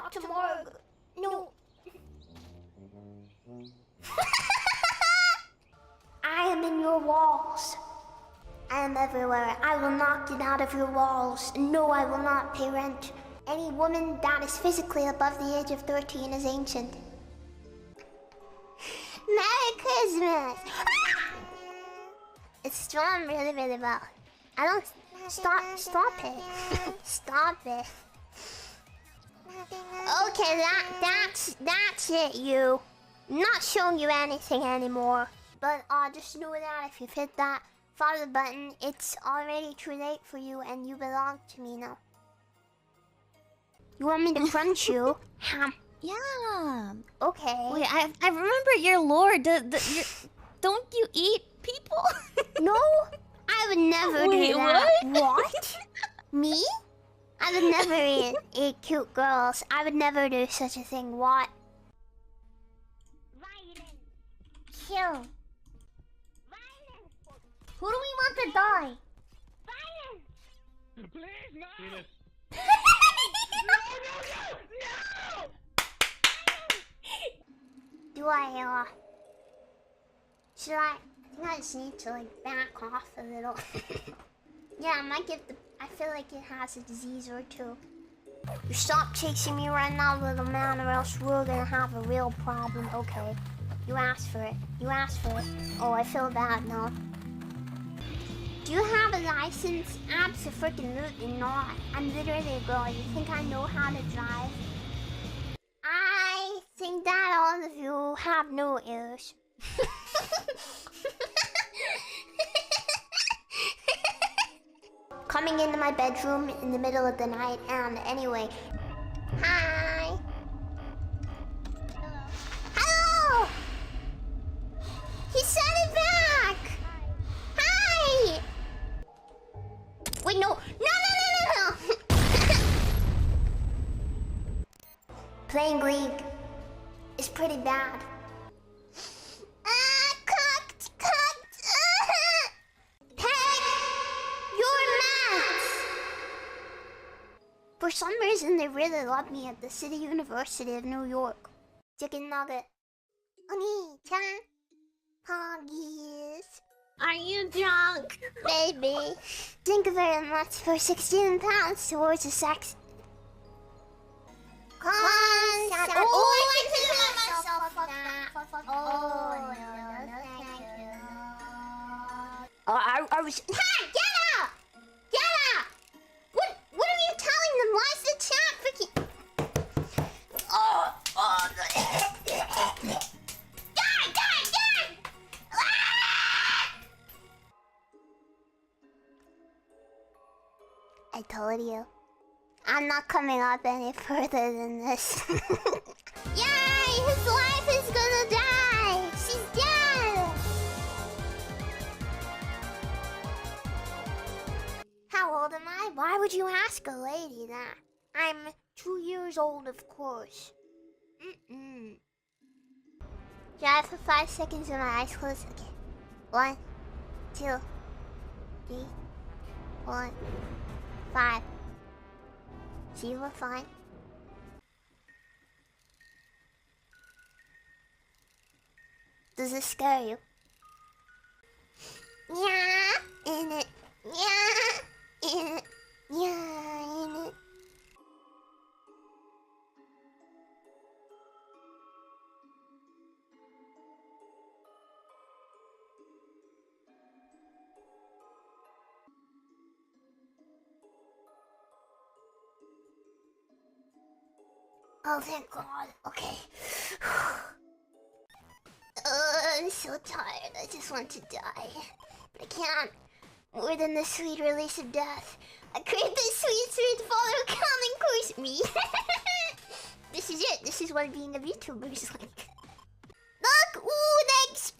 Dr. Morg. No. I am in your walls. I am everywhere. I will not get out of your walls. No, I will not pay rent. Any woman that is physically above the age of 13 is ancient. Merry Christmas! It's stormed really, really well. I don't... Stop it. Stop it. Okay, that's it, you. I'm not showing you anything anymore. But just know that if you've hit that follow button, it's already too late for you and you belong to me now. You want me to crunch you? Yeah. Okay. Wait, I remember your lore. Don't you eat people? No, I would never do that. What? Me? I would never eat cute girls. I would never do such a thing. What? Violence. Kill. Violence. Who do we want to die? Violence. Please, no. No! Do I, should I think I just need to, like, back off a little. Yeah, I might give I feel like it has a disease or two. You stop chasing me right now, little man, or else we're gonna have a real problem. Okay. You asked for it. You asked for it. Oh, I feel bad now. Do you have a license? Abso-freaking-lutely not. I'm literally a girl. You think I know how to drive? I think that all of you have no ears. Coming into my bedroom in the middle of the night, and anyway. Hi! Hello! He sent it back! Hi! Wait, no! No! Playing League is pretty bad. Cooked! Peg! You're mad! For some reason, they really love me at the City University of New York. Chicken nugget. Oni-chan. Poggies. Are you drunk? Baby. Thank you very much for 16 pounds towards the sex. Oh, I can hear myself. Oh, no, thank you. I was... Ha! Get out! Get out! What are you telling them? Why is the chat freaking... Die! I told you. I'm not coming up any further than this. Yay! His wife is gonna die! She's dead! How old am I? Why would you ask a lady that? I'm 2 years old, of course. Drive for 5 seconds with my eyes closed. Okay. 1, 2, 3, 4, 5. See, we're fine. Does this scare you? Yeah, in it. Yeah, in it. Yeah, in it. Oh, thank God. Okay. I'm so tired. I just want to die. But I can't. More than the sweet release of death. I crave this sweet follow coming course me. This is it. This is what being a VTuber is like. Look! Ooh,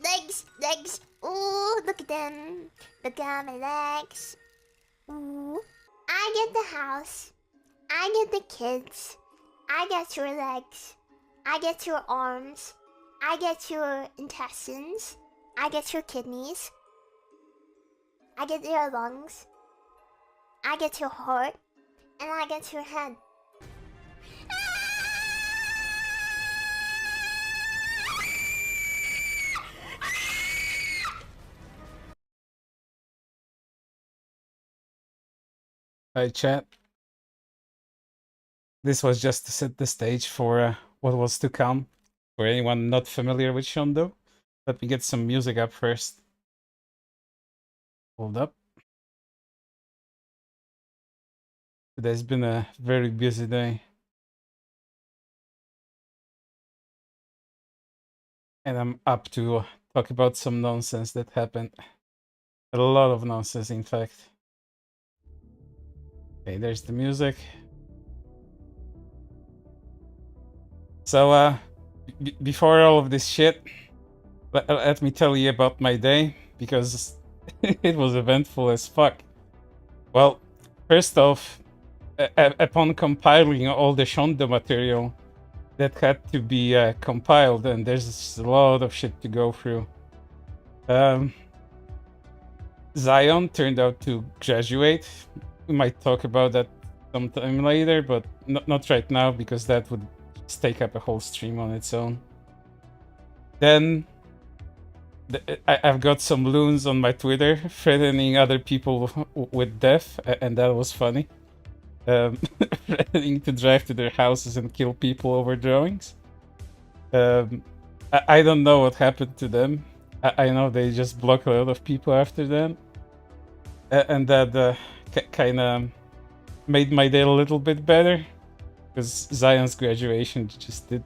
legs! Ooh, look at them. Look at my legs. Ooh. I get the house. I get the kids. I get your legs. I get your arms. I get your intestines. I get your kidneys. I get your lungs. I get your heart. And I get your head. Ah! Hi, chat. This was just to set the stage for what was to come. For anyone not familiar with Shondo, let me get some music up first. Hold up. Today's been a very busy day. And I'm up to talk about some nonsense that happened. A lot of nonsense, in fact. Okay, there's the music. So, before all of this shit, let me tell you about my day, because it was eventful as fuck. Well, first off, upon compiling all the Shondo material that had to be compiled, and there's a lot of shit to go through. Zion turned out to graduate. We might talk about that sometime later, but not right now, because that would just take up a whole stream on its own. Then I've got some loons on my Twitter threatening other people with death, and that was funny. Threatening to drive to their houses and kill people over drawings. I don't know what happened to them. I know they just blocked a lot of people after that. And that kind of made my day a little bit better, because Zion's graduation just did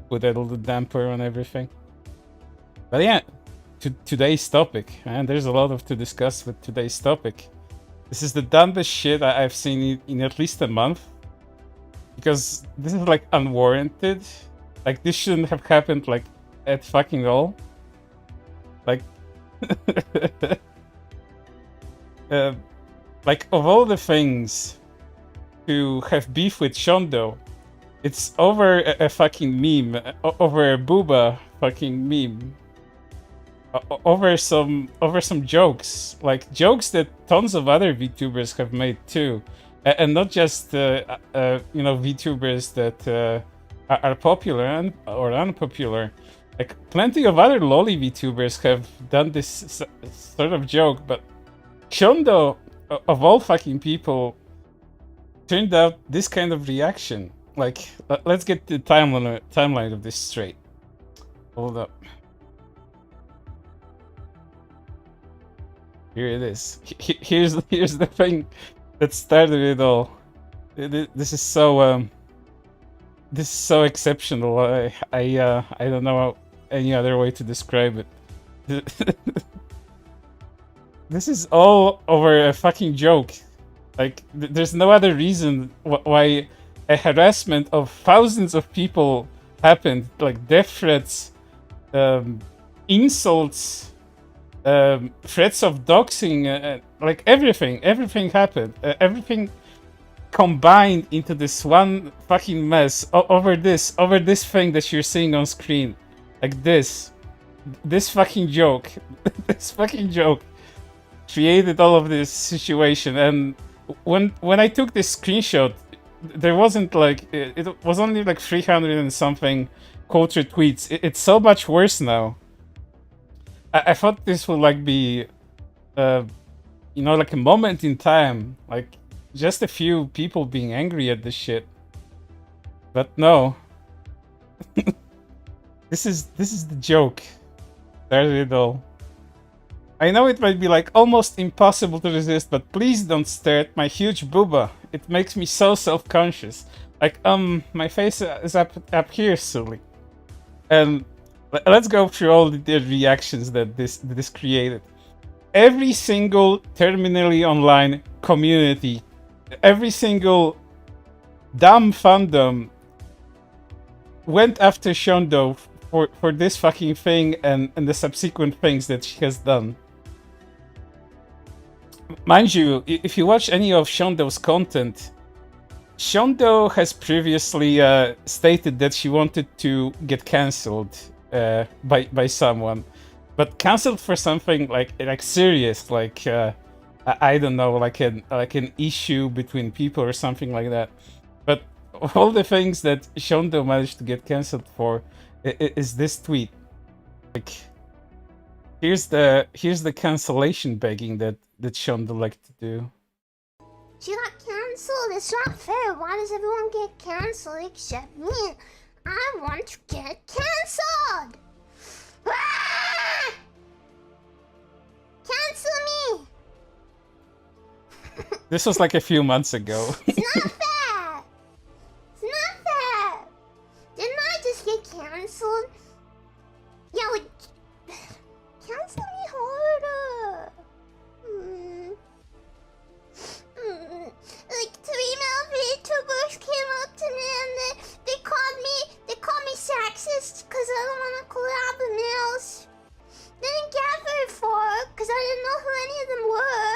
put a little damper on everything. But yeah, today's topic, and there's a lot to discuss with today's topic. This is the dumbest shit I've seen in at least a month, because this is like unwarranted. Like, this shouldn't have happened like at fucking all. Like, like, of all the things to have beef with Shondo, it's over a fucking meme, over a booba fucking meme, over some jokes, like jokes that tons of other VTubers have made too, and not just VTubers that are popular or unpopular. Like, plenty of other lolly VTubers have done this sort of joke, but Shondo, of all fucking people, turned out this kind of reaction. Like, let's get the timeline of this straight. Hold up. Here it is. Here's the thing that started it all. This is so exceptional. I don't know any other way to describe it. This is all over a fucking joke. Like, there's no other reason why a harassment of thousands of people happened. Like, death threats, insults, threats of doxing, like everything happened. Everything combined into this one fucking mess over this thing that you're seeing on screen. Like, this fucking joke. This fucking joke created all of this situation. And when I took this screenshot, there wasn't like, it was only like 300 and something quote retweets. It's so much worse now. I thought this would like be like a moment in time, like just a few people being angry at this shit. But no. This is the joke. Started it all. I know it might be like almost impossible to resist, but please don't stare at my huge booba. It makes me so self-conscious. Like, my face is up here, silly. And let's go through all the reactions that this created. Every single terminally online community, every single dumb fandom went after Shondo for this fucking thing and the subsequent things that she has done. Mind you, if you watch any of Shondo's content, Shondo has previously stated that she wanted to get cancelled by someone, but cancelled for something like serious, like I don't know, like an issue between people or something like that. But all the things that Shondo managed to get cancelled for is this tweet. Like, here's the cancellation begging that Shondo liked to do. She got cancelled cancelled. It's not fair. Why does everyone get cancelled except me? I want to get cancelled. Ah! Cancel me. This was like a few months ago. It's not fair. It's not fair. Didn't I just get cancelled? Yeah, like, cancel me harder. Like 3 male VTubers came up to me and they called me sexist because I don't want to collab with males. Didn't get very far because I didn't know who any of them were.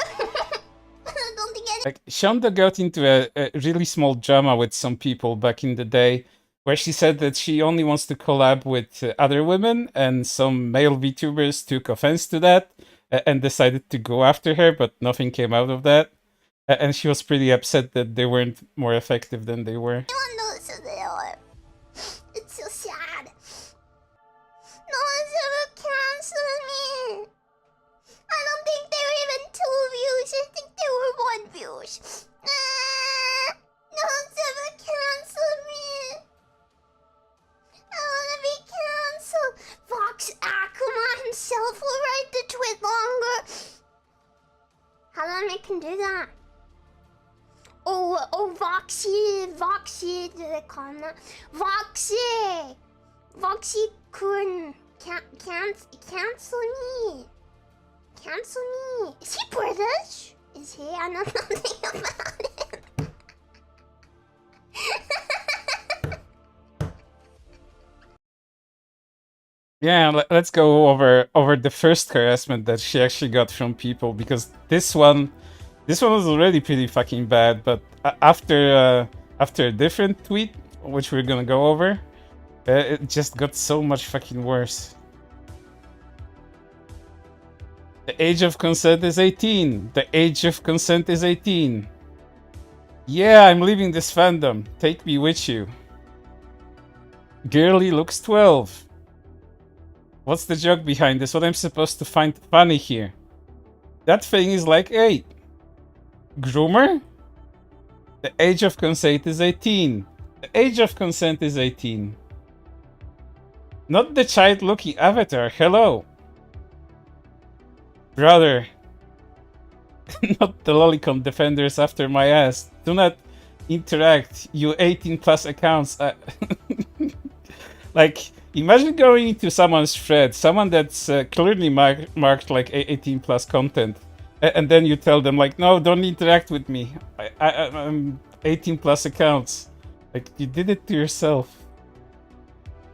I don't think any. Like, Shonda got into a really small drama with some people back in the day, where she said that she only wants to collab with other women, and some male VTubers took offense to that and decided to go after her, but nothing came out of that. And she was pretty upset that they weren't more effective than they were. Everyone knows who they are. It's so sad. No one's ever canceled me. I don't think they were even 2 views. I think they were 1 views. No one's ever canceled me. I wanna be cancelled. Vox Akuma himself will write the tweet longer. How do I make him do that? Oh, Voxy, did I call him that? Voxy couldn't cancel me. Cancel me. Is he British? Is he? I know nothing about him. Yeah, let's go over the first harassment that she actually got from people, because this one was already pretty fucking bad. But after a different tweet, which we're gonna go over, it just got so much fucking worse. The age of consent is 18. The age of consent is 18. Yeah, I'm leaving this fandom. Take me with you. Girly looks 12. What's the joke behind this? What I'm supposed to find funny here? That thing is like 8. Groomer? The age of consent is 18. The age of consent is 18. Not the child-looking avatar. Hello. Brother. Not the lolicon defenders after my ass. Do not interact, you 18 plus accounts. Like, imagine going into someone's thread, someone that's clearly marked like 18 plus content, and then you tell them like, no, don't interact with me. I'm 18 plus accounts. Like, you did it to yourself.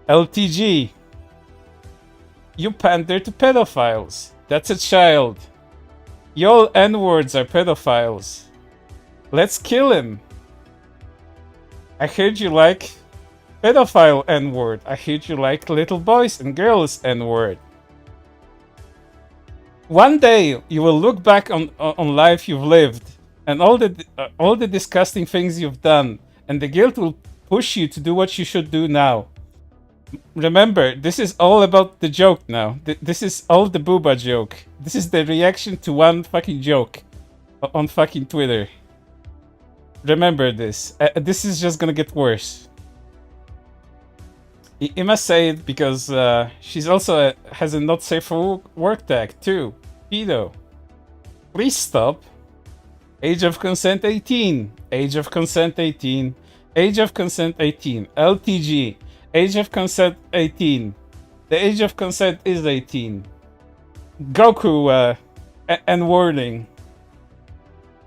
LTG. You pander to pedophiles. That's a child. Y'all N-words are pedophiles. Let's kill him. I heard you like pedophile N-word. I heard you like little boys and girls N-word. One day you will look back on life you've lived and all the disgusting things you've done, and the guilt will push you to do what you should do now. Remember, this is all about the joke now. This is all the booba joke. This is the reaction to one fucking joke on fucking Twitter. Remember this. This is just gonna get worse. I must say it because she's also has a not safe for work tag too. Pedo. Please stop. Age of consent 18. Age of consent 18. Age of consent 18. LTG. Age of consent 18. The age of consent is 18. Goku and warning.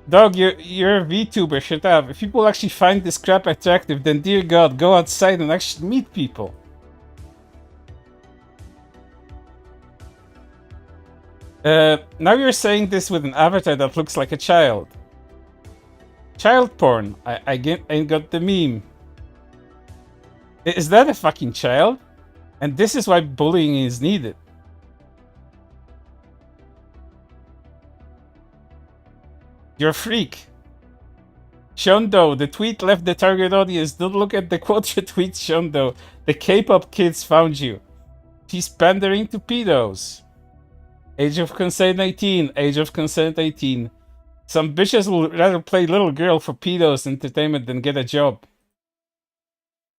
Dog, you're a VTuber, shut up. If people actually find this crap attractive, then dear God, go outside and actually meet people. Now you're saying this with an avatar that looks like a child. Child porn. I ain't got the meme. Is that a fucking child? And this is why bullying is needed. You're a freak. Shondo, the tweet left the target audience. Don't look at the quote tweet, Shondo. The K-pop kids found you. She's pandering to pedos. Age of consent 18. Age of consent 18. Some bitches will rather play little girl for pedos entertainment than get a job.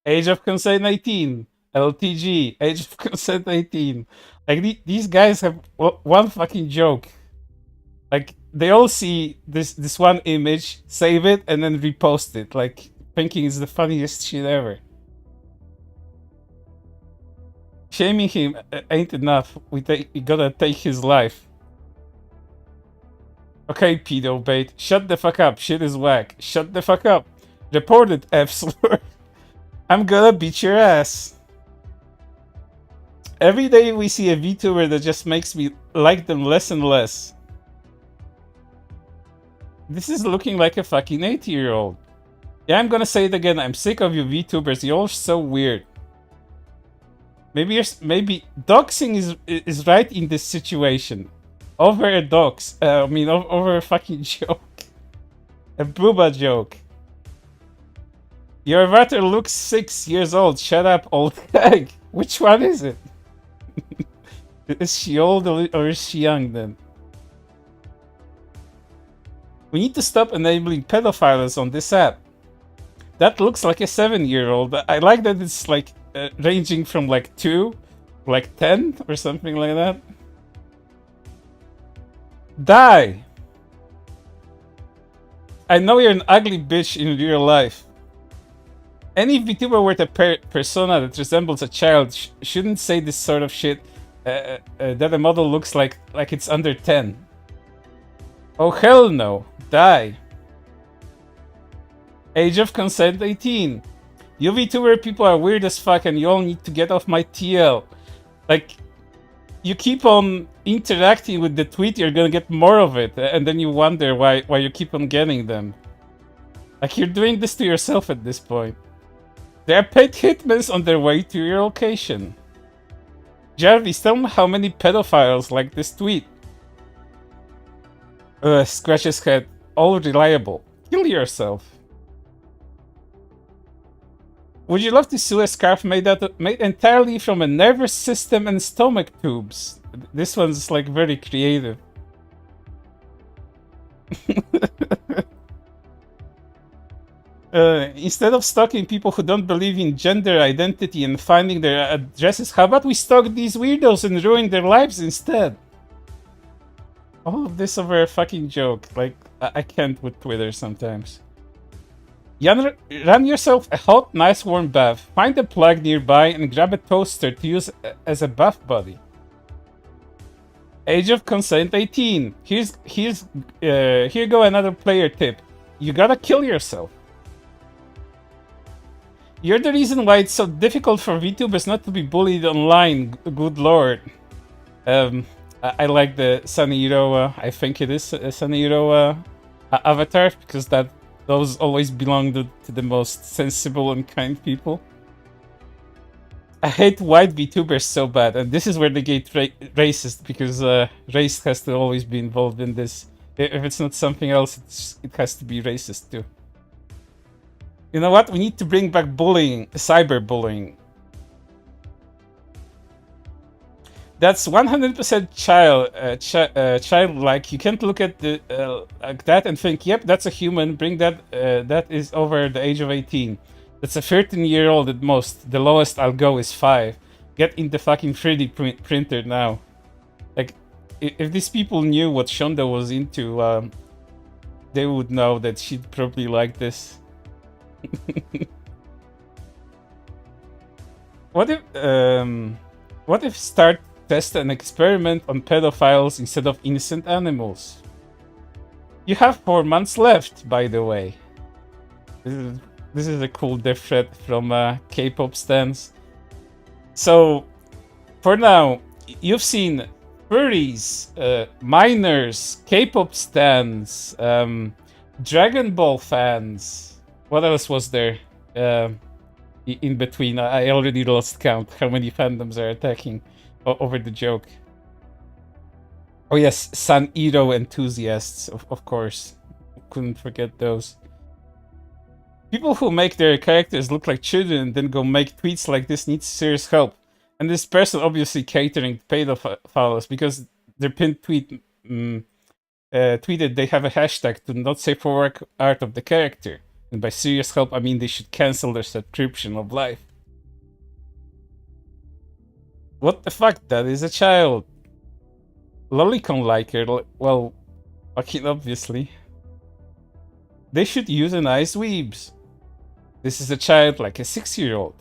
Age of consent 18. LTG. Age of consent 18. Like, these guys have one fucking joke. Like, they all see this one image, save it, and then repost it. Like, thinking it's the funniest shit ever. Shaming him ain't enough. We gotta take his life. Okay, pedo bait. Shut the fuck up. Shit is whack. Shut the fuck up. Report it, F-slur. I'm gonna beat your ass. Every day we see a VTuber that just makes me like them less and less. This is looking like a fucking 80-year-old. Yeah, I'm gonna say it again. I'm sick of you VTubers. You're all so weird. Maybe doxing is right in this situation. Over a dox. Over a fucking joke. A booba joke. Your avatar looks 6 years old. Shut up, old hag. Which one is it? Is she old or is she young then? We need to stop enabling pedophiles on this app. That looks like a 7-year-old. I like that it's like ranging from like 2, like 10 or something like that. Die! I know you're an ugly bitch in real life. Any VTuber with a persona that resembles a child shouldn't say this sort of shit that a model looks like it's under 10. Oh hell no. Die. Age of consent 18. You VTuber people are weird as fuck and you all need to get off my TL. Like, you keep on interacting with the tweet, you're gonna get more of it, and then you wonder why you keep on getting them. Like, you're doing this to yourself at this point. There are paid hitmen on their way to your location. Jarvis, tell me how many pedophiles like this tweet. Scratch his head. All reliable. Kill yourself. Would you love to sew a scarf made entirely from a nervous system and stomach tubes? This one's like very creative. Instead of stalking people who don't believe in gender identity and finding their addresses, how about we stalk these weirdos and ruin their lives instead? All of this over a fucking joke. Like, I can't with Twitter sometimes. Run yourself a hot, nice warm bath. Find a plug nearby and grab a toaster to use as a bath buddy. Age of consent 18. Here go another player tip. You gotta kill yourself. You're the reason why it's so difficult for VTubers not to be bullied online, good lord. I like the Saniro, I think it is a Saniro avatar, because those always belong to the most sensible and kind people. I hate white VTubers so bad, and this is where they get racist, because race has to always be involved in this. If it's not something else, it has to be racist too. You know what? We need to bring back bullying, cyberbullying. That's 100% childlike. You can't look at like that and think, "Yep, that's a human." Bring that. That is over the age of 18. That's a 13-year-old at most. The lowest I'll go is 5. Get in the fucking 3D printer now. Like, if these people knew what Shonda was into, they would know that she'd probably like this. What if start test an experiment on pedophiles instead of innocent animals? You have 4 months left, by the way. This is a cool death threat from K-pop stans. So, for now, you've seen furries, minors, K-pop stans, Dragon Ball fans. What else was there in between? I already lost count how many fandoms are attacking over the joke. Oh yes, Saniro enthusiasts, of course. Couldn't forget those. People who make their characters look like children and then go make tweets like this need serious help. And this person obviously catering to pedophiles because their pinned tweet tweeted they have a hashtag to not safe for work art of the character. And by serious help, I mean they should cancel their subscription of life. What the fuck? That is a child. Lolicon like her. Well, fucking obviously. They should euthanize weebs. This is a child like a 6-year-old.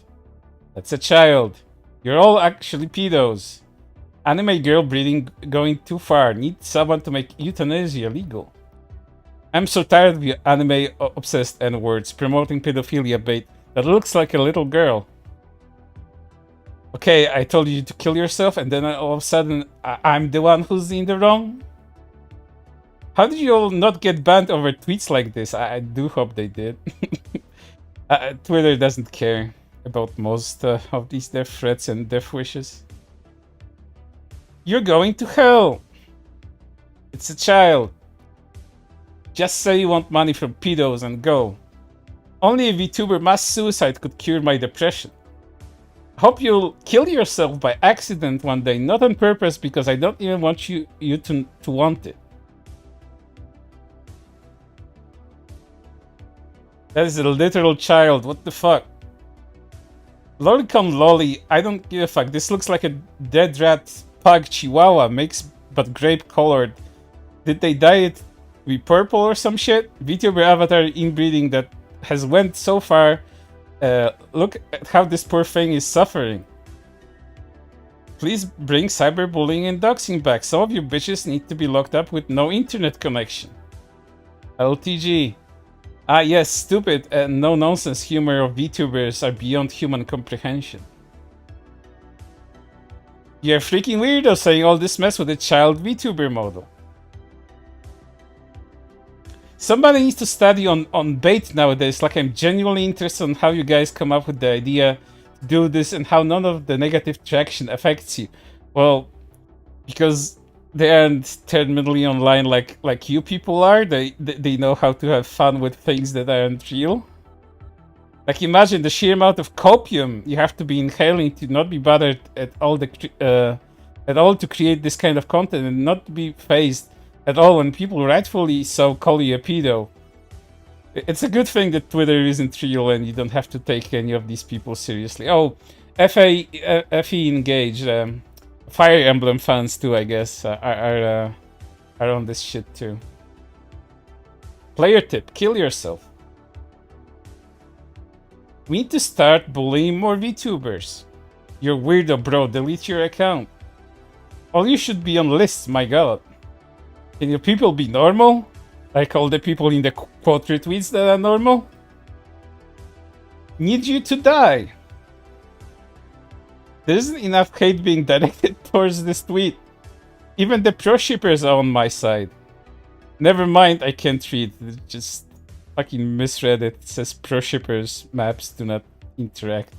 That's a child. You're all actually pedos. Anime girl breeding going too far. Need someone to make euthanasia legal. I'm so tired of you anime obsessed N-words promoting pedophilia bait that looks like a little girl. Okay, I told you to kill yourself and then all of a sudden I'm the one who's in the wrong? How did you all not get banned over tweets like this? I do hope they did. Twitter doesn't care about most of these death threats and death wishes. You're going to hell! It's a child. Just say you want money from pedos and go. Only a VTuber mass suicide could cure my depression. Hope you'll kill yourself by accident one day, not on purpose, because I don't even want you to want it. That is a literal child, what the fuck? Lolicon lolly, I don't give a fuck. This looks like a dead rat pug chihuahua, mixed but grape colored. Did they dye it with purple or some shit? VTuber avatar inbreeding that has went so far. Look at how this poor thing is suffering. Please bring cyberbullying and doxing back. Some of you bitches need to be locked up with no internet connection. LTG. Ah yes, stupid and no-nonsense humor of VTubers are beyond human comprehension. You're a freaking weirdo saying all this mess with a child VTuber model. Somebody needs to study on bait nowadays, like I'm genuinely interested in how you guys come up with the idea to do this and how none of the negative traction affects you. Well, because they aren't terminally online like you people are. They know how to have fun with things that aren't real. Like imagine the sheer amount of copium you have to be inhaling to not be bothered at all to create this kind of content and not be phased at all when people rightfully so call you a pedo. It's a good thing that Twitter isn't real and you don't have to take any of these people seriously. Oh, FE engaged. Fire Emblem fans too, I guess, are on this shit too. Player tip: kill yourself. We need to start bullying more VTubers. You're weirdo, bro. Delete your account. All you should be on lists, my god. Can your people be normal? Like all the people in the quote retweets that are normal? Need you to die. There isn't enough hate being directed towards this tweet. Even the pro shippers are on my side. Never mind, I can't read. Just fucking misread it. It says pro shippers maps do not interact.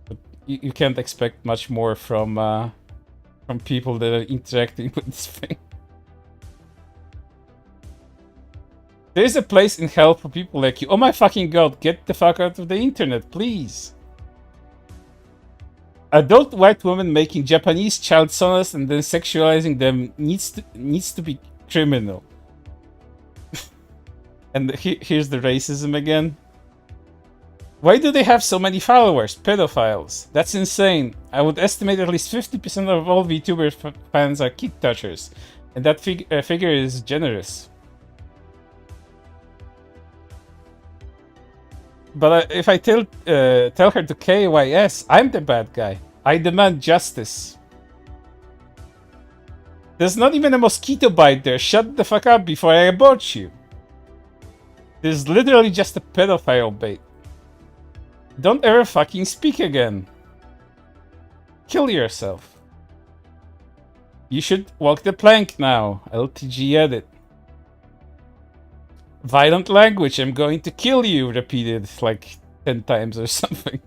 But you can't expect much more from people that are interacting with this thing. There's a place in hell for people like you. Oh my fucking god, get the fuck out of the internet, please. Adult white women making Japanese child sonas and then sexualizing them needs to be criminal. And here's the racism again. Why do they have so many followers? Pedophiles. That's insane. I would estimate at least 50% of all VTuber fans are kid touchers. And that figure is generous. But if I tell her to KYS, I'm the bad guy. I demand justice. There's not even a mosquito bite there. Shut the fuck up before I abort you. There's literally just a pedophile bait. Don't ever fucking speak again. Kill yourself. You should walk the plank now. LTG edit. Violent language, I'm going to kill you, repeated like 10 times or something.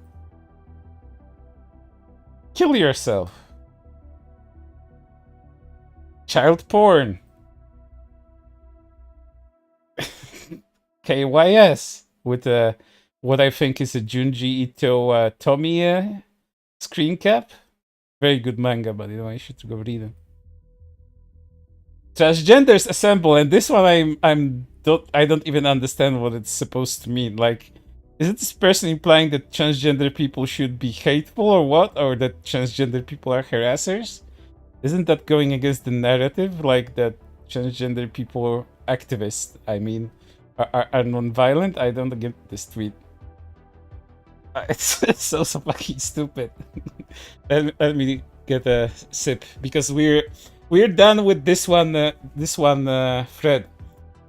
Kill yourself. Child porn. KYS with what I think is a Junji Ito Tomie screen cap. Very good manga, by the way, you should go read it. transgenders assemble, and this one I don't even understand what it's supposed to mean. Like, is this person implying that transgender people should be hateful or what, or that transgender people are harassers? Isn't that going against the narrative, like that transgender people, activists, I mean, are non-violent? I don't get this tweet. It's so fucking stupid. let me get a sip because we're done with this one thread,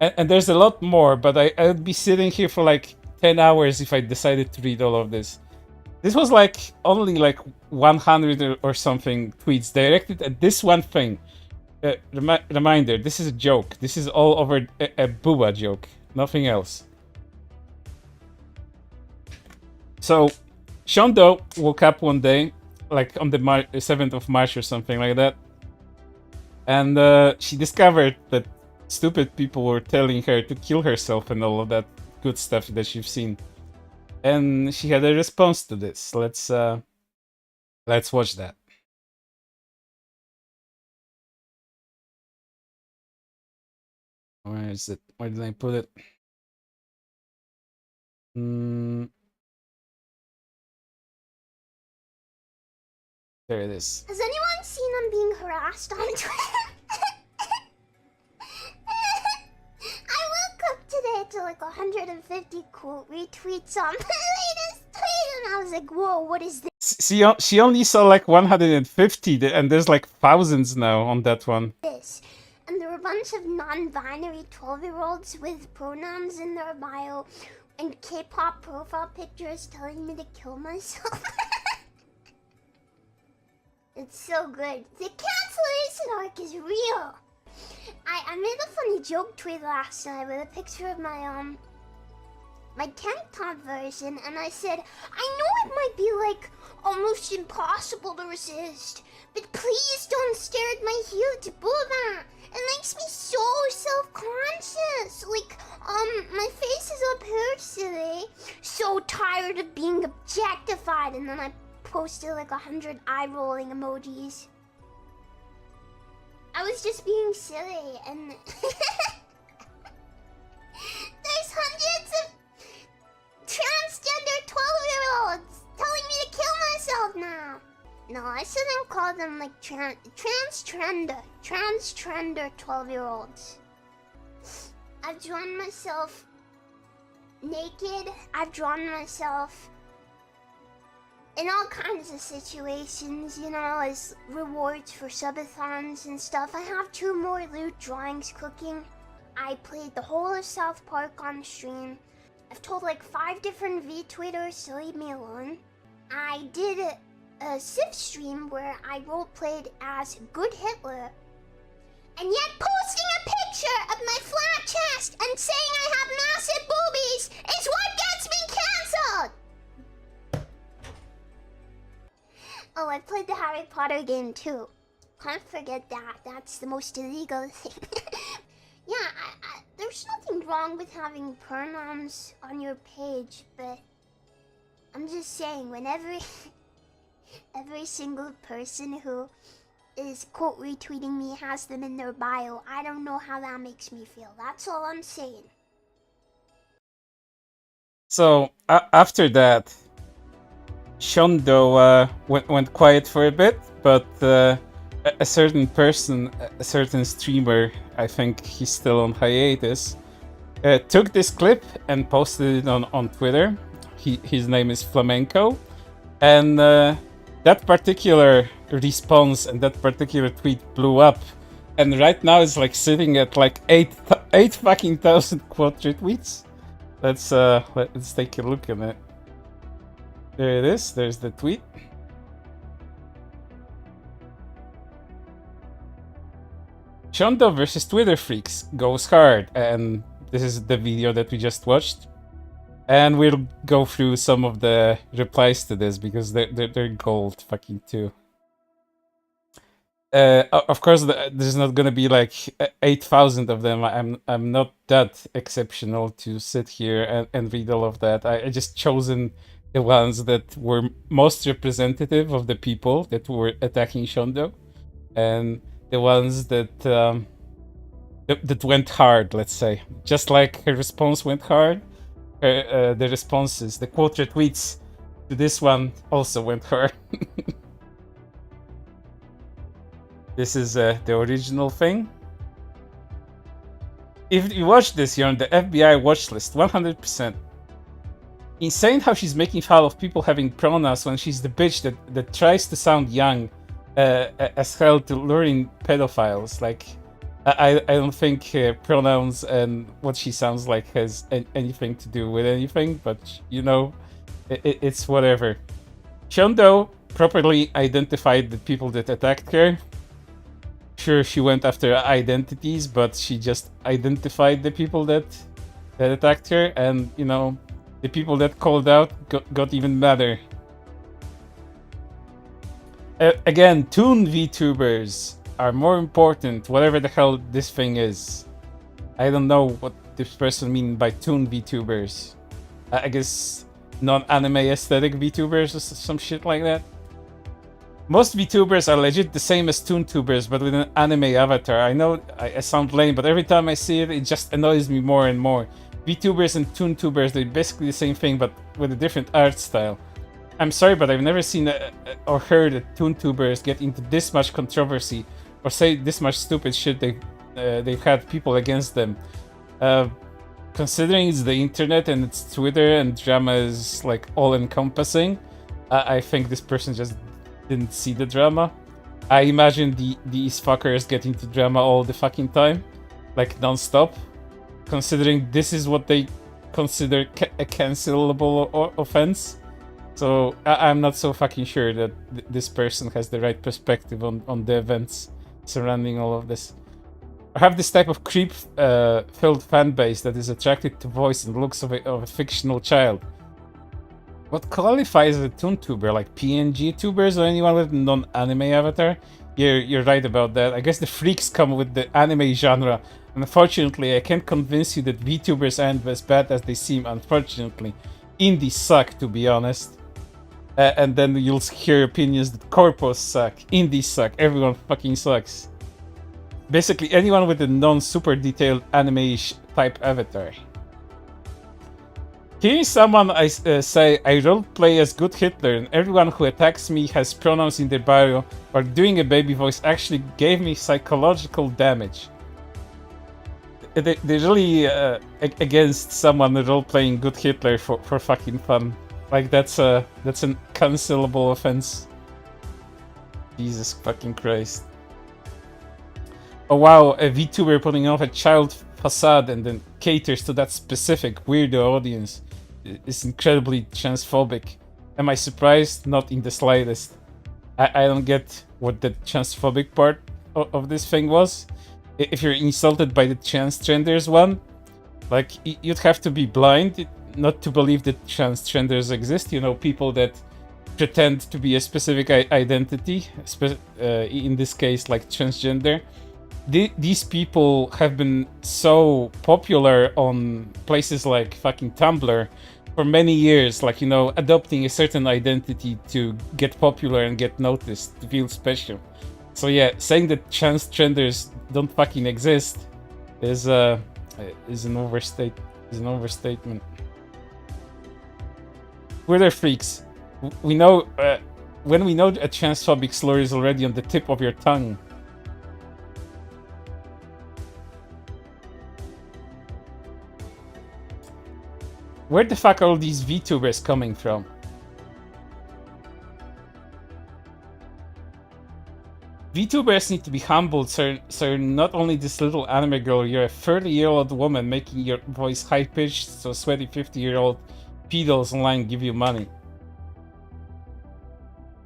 and there's a lot more, but I'd be sitting here for like 10 hours if I decided to read all of this. This was like only like 100 or something tweets directed at this one thing. Reminder, this is a joke. This is all over a booba joke, nothing else. So, Shondo woke up one day, like on the 7th of March or something like that, and she discovered that stupid people were telling her to kill herself and all of that good stuff that you've seen. And she had a response to this. Let's watch that. Where is it? Where did I put it? There it is. Has anyone seen I'm being harassed on Twitter? I woke up today to like 150 quote retweets on my latest tweet, and I was like, whoa, what is this? She only saw like 150, and there's like thousands now on that one. And there were a bunch of non-binary 12-year-olds with pronouns in their bio and K-pop profile pictures telling me to kill myself. It's so good. The cancellation arc is real. I made a funny joke tweet last night with a picture of my tank top version, and I said, I know it might be like almost impossible to resist, but please don't stare at my huge booba. It makes me so self-conscious. Like, my face is up here today, so tired of being objectified, and then I posted like 100 eye-rolling emojis. I was just being silly, and there's hundreds of transgender 12-year-olds telling me to kill myself now. No, I shouldn't call them like transgender 12-year-olds. I've drawn myself naked. I've drawn myself in all kinds of situations, you know, as rewards for subathons and stuff. I have 2 more loot drawings cooking. I played the whole of South Park on stream. I've told like 5 different VTubers to leave me alone. I did a Sif stream where I roleplayed as Good Hitler. And yet posting a picture of my flat chest and saying I have massive boobies is what gets me cancelled! Oh, I played the Harry Potter game too. Can't forget that. That's the most illegal thing. Yeah, there's nothing wrong with having pronouns on your page, but I'm just saying, whenever every single person who is quote retweeting me has them in their bio, I don't know how that makes me feel. That's all I'm saying. So after that, Shondo went quiet for a bit, but a certain person, a certain streamer, I think he's still on hiatus, took this clip and posted it on Twitter. His name is Flamenco, and that particular response and that particular tweet blew up, and right now it's like sitting at like 8 fucking thousand quote retweets. Let's take a look at it. There it is. There's the tweet. Shondo versus Twitter freaks goes hard, and this is the video that we just watched. And we'll go through some of the replies to this because they're gold fucking too. Of course, there's not gonna be like 8,000 of them. I'm not that exceptional to sit here and read all of that. I just chosen the ones that were most representative of the people that were attacking Shondo, and the ones that that went hard, let's say. Just like her response went hard, the responses, the quote retweets to this one also went hard. This is the original thing. If you watch this, you're on the FBI watch list, 100%. Insane how she's making fun of people having pronouns when she's the bitch that tries to sound young as hell to lure in pedophiles. Like, I don't think pronouns and what she sounds like has anything to do with anything, but you know, it's whatever. Shondo properly identified the people that attacked her. Sure, she went after identities, but she just identified the people that attacked her, and you know, the people that called out got even madder. Again, toon VTubers are more important, whatever the hell this thing is. I don't know what this person means by toon VTubers. I guess non-anime aesthetic VTubers or some shit like that. Most VTubers are legit the same as ToonTubers, but with an anime avatar. I know I sound lame, but every time I see it, it just annoys me more and more. VTubers and ToonTubers, they're basically the same thing, but with a different art style. I'm sorry, but I've never seen or heard that ToonTubers get into this much controversy or say this much stupid shit they've had people against them. Considering it's the internet and it's Twitter and drama is like all-encompassing, I think this person just didn't see the drama. I imagine these fuckers get into drama all the fucking time, like non-stop. Considering this is what they consider a cancelable offense. So I'm not so fucking sure that this person has the right perspective on the events surrounding all of this. I have this type of creep-filled fan base that is attracted to voice and looks of a fictional child. What qualifies as a toontuber, like PNG tubers or anyone with non-anime avatar? You're right about that. I guess the freaks come with the anime genre. Unfortunately, I can't convince you that VTubers aren't as bad as they seem, unfortunately. Indies suck, to be honest. And then you'll hear opinions that corpos suck, indies suck, everyone fucking sucks. Basically, anyone with a non-super detailed anime-ish type avatar. Hearing someone say, I roleplay as good Hitler and everyone who attacks me has pronouns in their bio or doing a baby voice actually gave me psychological damage. They're really against someone roleplaying good Hitler for fucking fun. Like, that's an cancelable offense. Jesus fucking Christ. Oh wow, a VTuber putting off a child facade and then caters to that specific weirdo audience is incredibly transphobic. Am I surprised? Not in the slightest. I don't get what the transphobic part of this thing was. If you're insulted by the transgenders one, like, you'd have to be blind not to believe that transgenders exist. You know, people that pretend to be a specific identity, in this case, like transgender. These people have been so popular on places like fucking Tumblr for many years, like, you know, adopting a certain identity to get popular and get noticed, to feel special. So yeah, saying that transgenders don't fucking exist is an overstatement. We're freaks. We know when we know a transphobic slur is already on the tip of your tongue. Where the fuck are all these VTubers coming from? VTubers need to be humbled, sir. So not only this little anime girl, you're a 30-year-old woman making your voice high-pitched so sweaty 50-year-old pedos online give you money.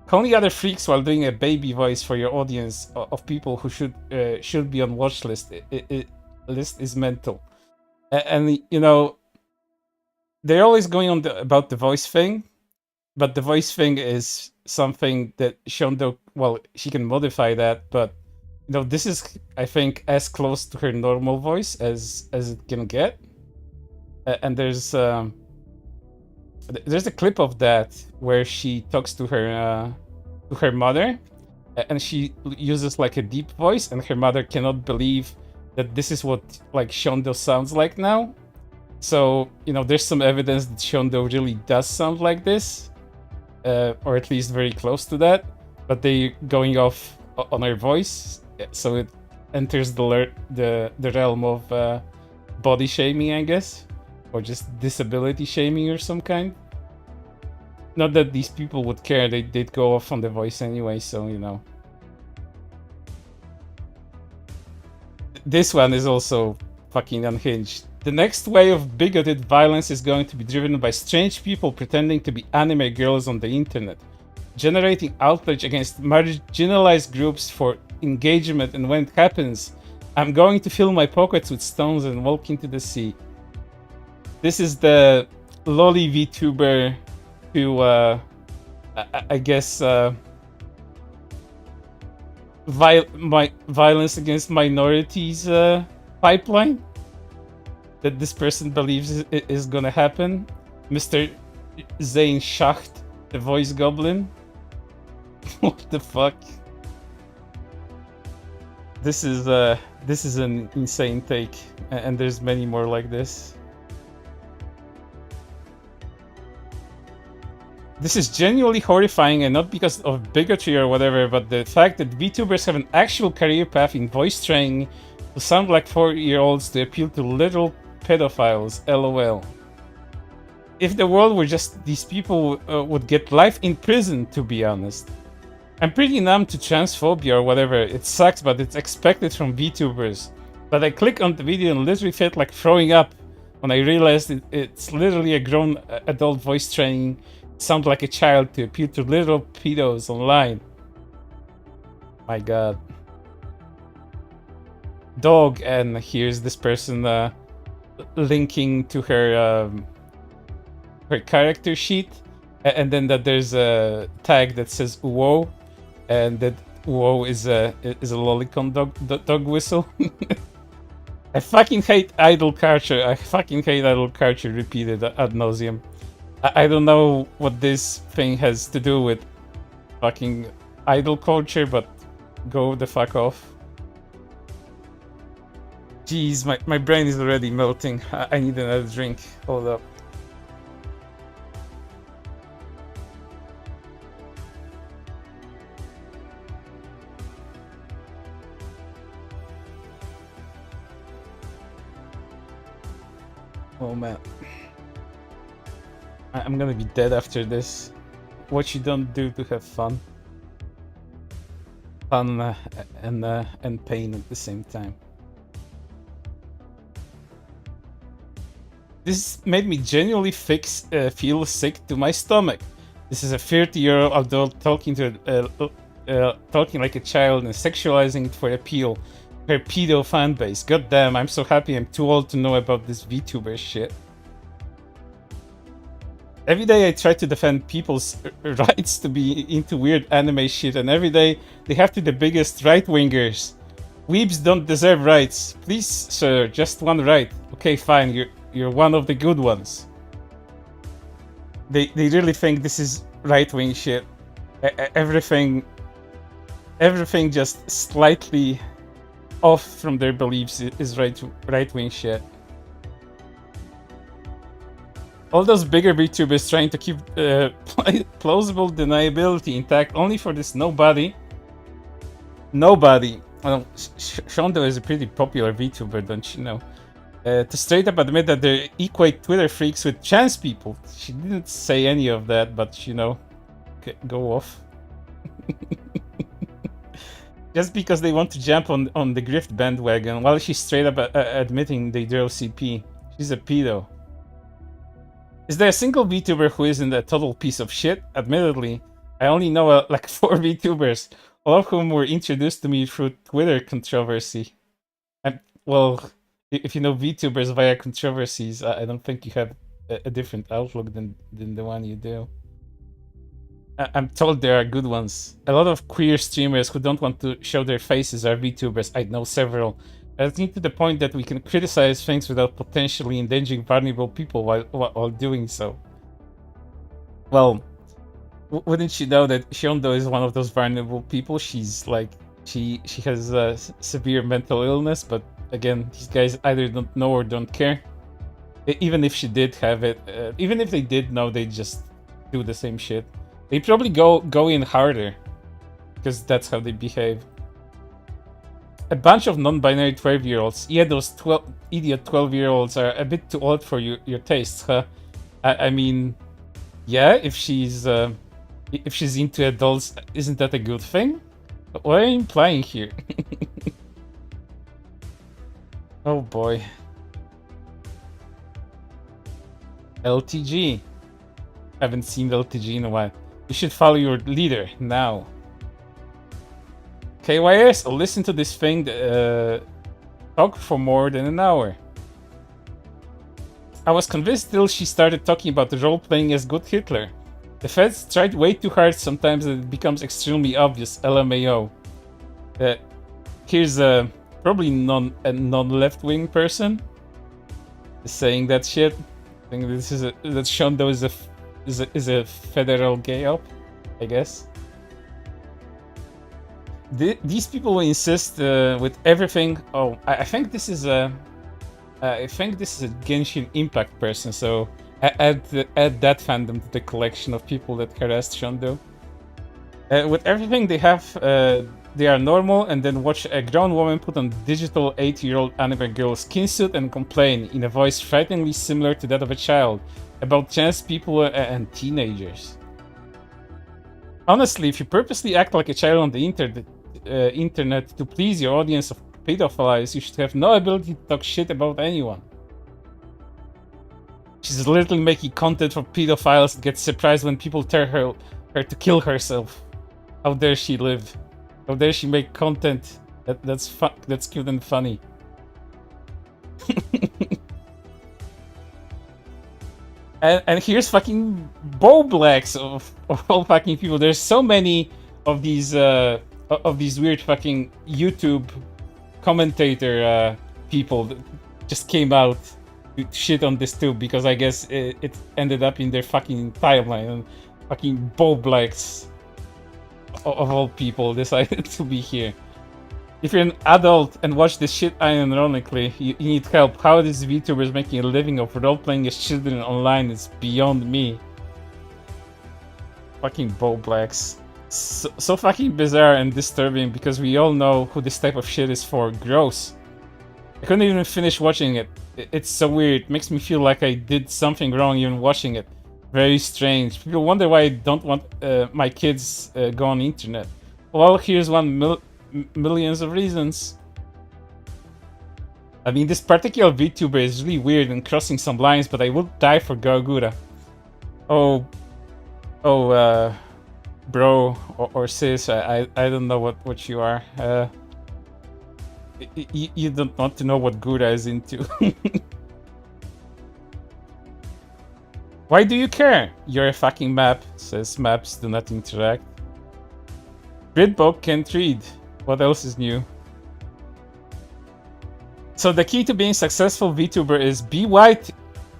Calling other freaks while doing a baby voice for your audience of people who should be on watch list is mental. And you know, they're always going on about the voice thing, but the voice thing is something that Shondo, well, she can modify that, but you know, this is, I think, as close to her normal voice as it can get. And there's a clip of that where she talks to her mother, and she uses like a deep voice, and her mother cannot believe that this is what like Shondo sounds like now. So, you know, there's some evidence that Shondo really does sound like this, or at least very close to that. But they going off on her voice, so it enters the realm of body shaming, I guess, or just disability shaming or some kind. Not that these people would care; they'd go off on the voice anyway. So you know, this one is also fucking unhinged. The next wave of bigoted violence is going to be driven by strange people pretending to be anime girls on the internet, generating outrage against marginalized groups for engagement, and when it happens, I'm going to fill my pockets with stones and walk into the sea. This is the lolly VTuber who, I guess, violence against minorities pipeline that this person believes is gonna happen. Mr. Zane Schacht, the voice goblin. What the fuck? This is an insane take, and there's many more like this. This is genuinely horrifying, and not because of bigotry or whatever, but the fact that VTubers have an actual career path in voice training to sound like 4-year-olds to appeal to literal pedophiles. LOL. If the world were just these people would get life in prison, to be honest. I'm pretty numb to transphobia or whatever. It sucks, but it's expected from VTubers. But I click on the video and literally felt like throwing up when I realized it's literally a grown adult voice training. Sound like a child to appeal to little pedos online. My god. Dog, and here's this person linking to her her character sheet, and then that there's a tag that says "whoa," and that "whoa" is a lolicon dog whistle. I fucking hate idol culture. I fucking hate idol culture repeated ad nauseum. I don't know what this thing has to do with fucking idol culture, but go the fuck off. Jeez, my brain is already melting. I need another drink. Hold up. Oh man. I'm gonna be dead after this. What you don't do to have fun. Fun and pain at the same time. This made me genuinely feel sick to my stomach. This is a 30-year-old adult talking talking like a child and sexualizing it for appeal. Her pedo fanbase. God damn, I'm so happy I'm too old to know about this VTuber shit. Every day I try to defend people's rights to be into weird anime shit, and every day they have to the biggest right-wingers. Weebs don't deserve rights. Please, sir, just one right. Okay, fine, you're one of the good ones. They really think this is right-wing shit. Everything just slightly off from their beliefs is right-wing shit. All those bigger VTubers trying to keep plausible deniability intact only for this nobody. Well, Shondo is a pretty popular VTuber, don't you know? To straight up admit that they equate Twitter freaks with trans people. She didn't say any of that, but you know, go off. Just because they want to jump on the grift bandwagon, while she's straight up admitting they draw CP. She's a pedo. Is there a single VTuber who isn't a total piece of shit? Admittedly, I only know like 4 VTubers, all of whom were introduced to me through Twitter controversy. And well, if you know VTubers via controversies, I don't think you have a different outlook than the one you do. I'm told there are good ones. A lot of queer streamers who don't want to show their faces are VTubers. I know several. I think to the point that we can criticize things without potentially endangering vulnerable people while doing so. Well, wouldn't you know that Shondo is one of those vulnerable people? She's like, she has severe mental illness, but again, these guys either don't know or don't care. Even if she did have it, even if they did know, they just do the same shit. They probably go in harder because that's how they behave. A bunch of non-binary 12-year-olds. Yeah, those idiot 12-year-olds are a bit too old for your tastes, huh? I mean, yeah, if she's into adults, isn't that a good thing? What are you implying here? Oh boy. LTG. Haven't seen LTG in a while. You should follow your leader now. KYS, I'll listen to this thing talk for more than an hour. I was convinced till she started talking about the role-playing as good Hitler. The feds tried way too hard sometimes that it becomes extremely obvious, LMAO. Here's probably a non-left-wing person saying that shit. I think this is that Shondo is a federal gay op, I guess. These people will insist with everything. Oh, I think this is a Genshin Impact person. So add that fandom to the collection of people that harassed Shondo. With everything they have, they are normal, and then watch a grown woman put on digital 8-year-old anime girl skin suit and complain in a voice frighteningly similar to that of a child about trans people and teenagers. Honestly, if you purposely act like a child on the internet to please your audience of pedophiles, you should have no ability to talk shit about anyone. She's literally making content for pedophiles and gets surprised when people tell her to kill herself. How dare she live? How dare she make content that's cute and funny? And here's fucking Blacks of all fucking people. There's so many of these weird fucking YouTube commentator people that just came out to shit on this too, because I guess it ended up in their fucking timeline, and fucking Blacks of all people decided to be here. If you're an adult and watch this shit ironically, you need help. How these VTubers making a living of role-playing as children online is beyond me. Fucking Blacks. So fucking bizarre and disturbing, because we all know who this type of shit is for. Gross. I couldn't even finish watching it. It's so weird. It makes me feel like I did something wrong even watching it. Very strange. People wonder why I don't want my kids go on the internet. Well, here's one millions of reasons. I mean, this particular VTuber is really weird and crossing some lines, but I would die for Gagura. Oh, bro or sis, I don't know what you are. You don't want to know what Gura is into. Why do you care? You're a fucking map, says maps do not interact. Gridbook can't read. What else is new? So the key to being successful VTuber is be white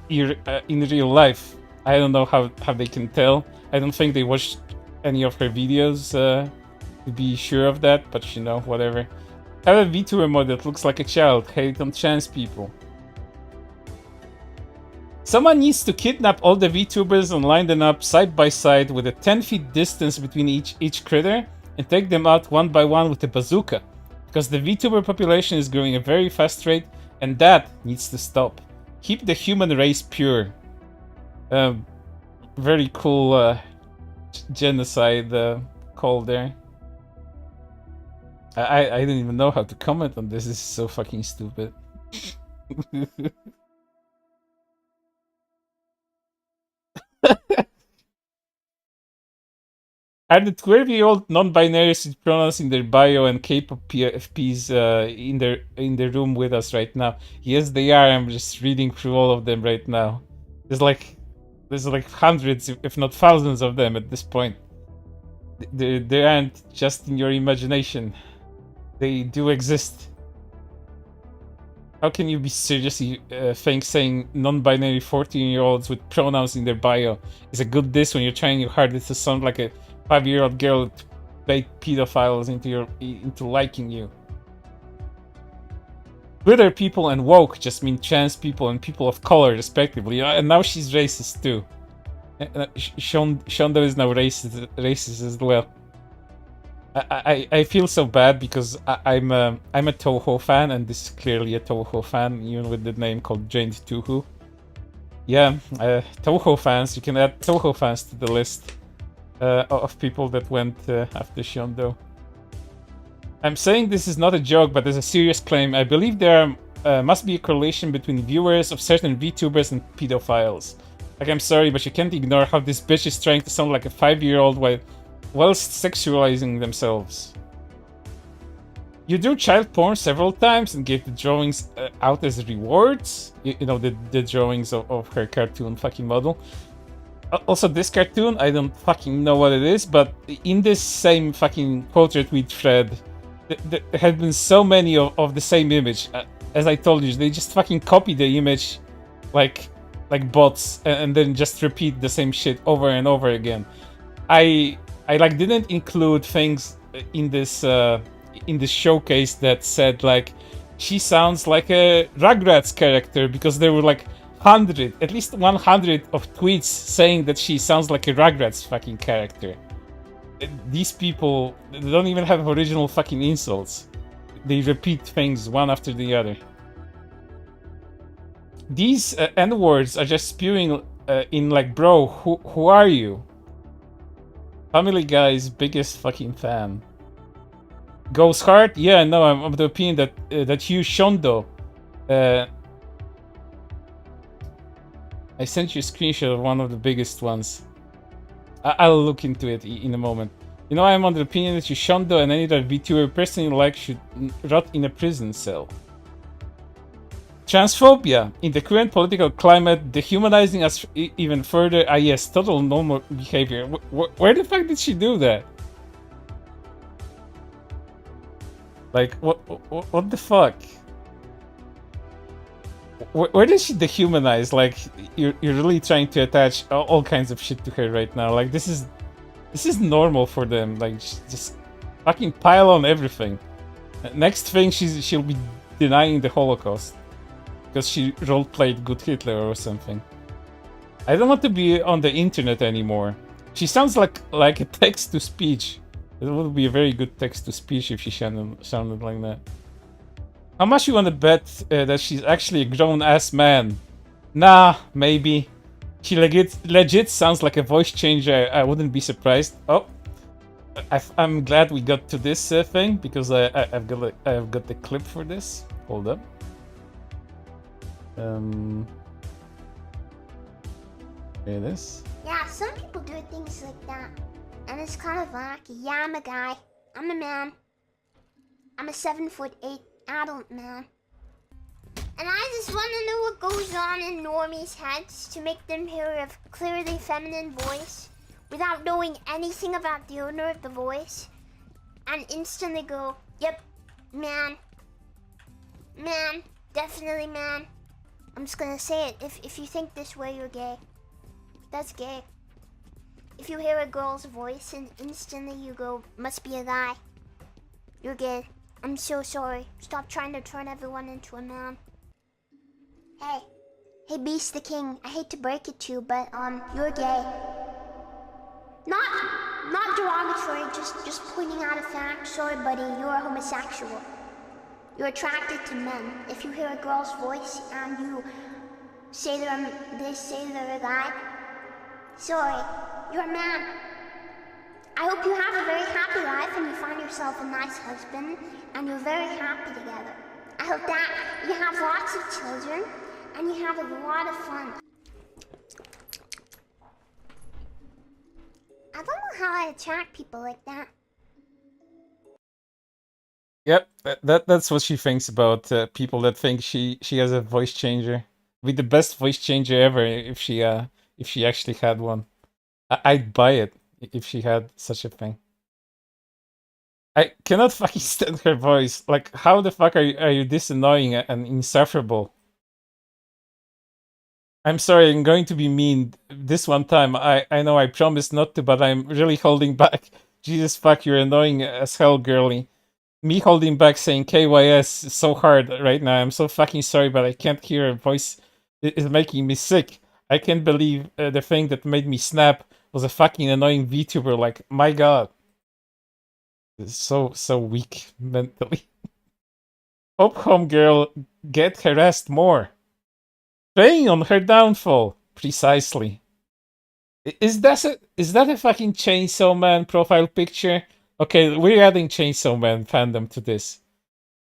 in real life. I don't know how they can tell. I don't think they watched any of her videos to be sure of that, but you know, whatever. Have a VTuber mod that looks like a child. Hate on trans people. Someone needs to kidnap all the VTubers and line them up side by side with a 10-feet distance between each critter and take them out one by one with a bazooka. Because the VTuber population is growing at a very fast rate, and that needs to stop. Keep the human race pure. Very cool genocide call there. I didn't even know how to comment on this. This is so fucking stupid. Are the 12-year-old non-binaries with pronouns in their bio and K-pop PFPs in the room with us right now? Yes, they are. I'm just reading through all of them right now. There's like hundreds, if not thousands, of them at this point. They aren't just in your imagination. They do exist. How can you be seriously saying non-binary 14-year-olds with pronouns in their bio is a good diss when you're trying your hardest to sound like a 5-year-old girl to bait pedophiles into liking you? Twitter people and woke just mean trans people and people of color, respectively. And now she's racist too. Shondo is now racist as well. I feel so bad because I'm a Toho fan, and this is clearly a Toho fan, even with the name called Jane Tuhu. Yeah, Toho fans. You can add Toho fans to the list of people that went after Shondo. I'm saying this is not a joke, but as a serious claim. I believe there must be a correlation between viewers of certain VTubers and pedophiles. Like, I'm sorry, but you can't ignore how this bitch is trying to sound like a 5-year-old whilst sexualizing themselves. You drew child porn several times and gave the drawings out as rewards. You know, the drawings of her cartoon fucking model. Also, this cartoon, I don't fucking know what it is, but in this same fucking quote retweet thread, there have been so many of the same image. As I told you, they just fucking copy the image like bots and then just repeat the same shit over and over again. I like didn't include things in this showcase that said like she sounds like a Rugrats character, because there were like at least 100 of tweets saying that she sounds like a Rugrats fucking character. These people, they don't even have original fucking insults. They repeat things one after the other. These N-words are just spewing in like, bro, who are you? Family Guy's biggest fucking fan. Goes hard? Yeah, no, I'm of the opinion that Hugh Shondo. I sent you a screenshot of one of the biggest ones. I'll look into it in a moment. You know, I'm on the opinion that Shondo and any other VTuber person you like should rot in a prison cell. Transphobia. In the current political climate, dehumanizing us even further. Ah yes, total normal behavior. Where the fuck did she do that? Like, what the fuck? Where did she dehumanize? Like, you're really trying to attach all kinds of shit to her right now. Like, this is normal for them. Like, just fucking pile on everything. Next thing, she'll be denying the Holocaust because she role-played Good Hitler or something. I don't want to be on the internet anymore. She sounds like a text-to-speech. It would be a very good text-to-speech if she sounded like that. How much you want to bet that she's actually a grown-ass man? Nah, maybe. She legit sounds like a voice changer. I wouldn't be surprised. Oh, I'm glad we got to this thing, because I've got the clip for this. Hold up. Here it is. Yeah, some people do things like that, and it's kind of wacky. Yeah, I'm a guy. I'm a man. I'm a 7'8" adult man. And I just want to know what goes on in normies' heads to make them hear a clearly feminine voice without knowing anything about the owner of the voice, and instantly go, yep, man. Man, definitely man. I'm just gonna say it. If you think this way, you're gay. That's gay. If you hear a girl's voice and instantly you go, must be a guy, you're gay. I'm so sorry. Stop trying to turn everyone into a man. Hey Beast the King, I hate to break it to you, but you're gay. Not derogatory, just pointing out a fact. Sorry buddy, you're a homosexual. You're attracted to men. If you hear a girl's voice and you say they're a guy, sorry, you're a man. I hope you have a very happy life and you find yourself a nice husband and you're very happy together. I hope that you have lots of children and you have a lot of fun. I don't know how I attract people like that. Yep, that's what she thinks about people that think she has a voice changer. Be the best voice changer ever if she actually had one. I'd buy it if she had such a thing. I cannot fucking stand her voice. Like, how the fuck are you this annoying and insufferable? I'm sorry, I'm going to be mean this one time. I know I promised not to, but I'm really holding back. Jesus fuck, you're annoying as hell, girly. me holding back saying KYS is so hard right now. I'm so fucking sorry, but I can't hear her voice. It is making me sick. I can't believe the thing that made me snap was a fucking annoying VTuber. Like, my god. It's so weak mentally. Hope homegirl get harassed more. Preying on her downfall. Precisely. Is that a fucking Chainsaw Man profile picture? Okay, we're adding Chainsaw Man fandom to this.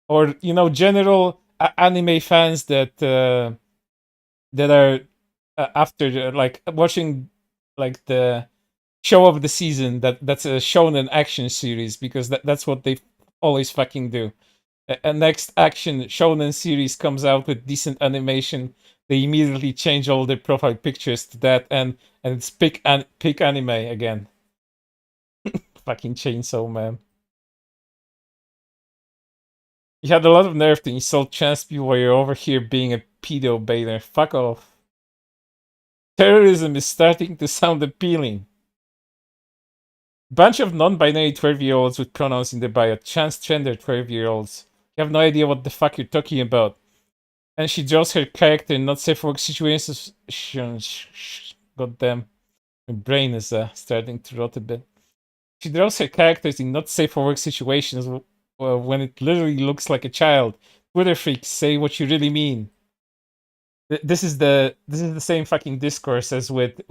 Or, you know, general anime fans that are after like watching like the show of the season that's a shonen action series, because that's what they always fucking do. A next action shonen series comes out with decent animation, they immediately change all their profile pictures to that, and it's pick anime again. Fucking Chainsaw Man. You had a lot of nerve to insult trans people while you're over here being a pedo baiter. Fuck off. Terrorism is starting to sound appealing. Bunch of non-binary 12-year-olds with pronouns in their bio. Transgender 12-year-olds. You have no idea what the fuck you're talking about. And she draws her character in not safe for work situations. God damn. My brain is starting to rot a bit. She draws her characters in not safe for work situations when it literally looks like a child. Twitter freaks, say what you really mean. This is the same fucking discourse as with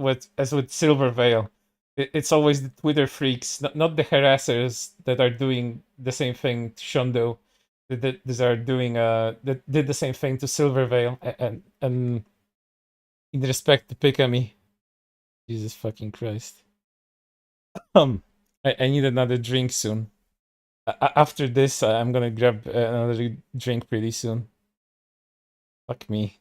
Silver Veil. It's always the Twitter freaks, not the harassers that are doing the same thing to Shondo. That are doing that did the same thing to Silver Veil, and in respect to Pikami. Jesus fucking Christ. I need another drink soon. After this, I'm gonna grab another drink pretty soon. Fuck me.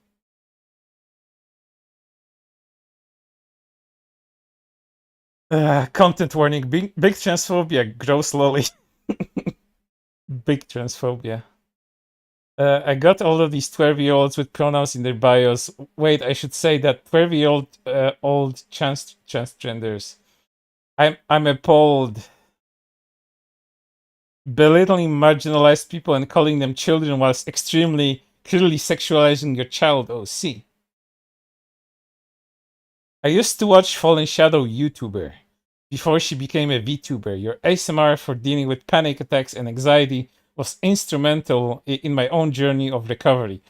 Content warning. Big transphobia. Grow slowly. Big transphobia. I got all of these 12-year-olds with pronouns in their bios. Wait, I should say that 12-year-old old transgenders. I'm appalled. Belittling marginalized people and calling them children whilst extremely clearly sexualizing your child. Oh, see. I used to watch Fallenshadow YouTuber before she became a VTuber. Your ASMR for dealing with panic attacks and anxiety was instrumental in my own journey of recovery.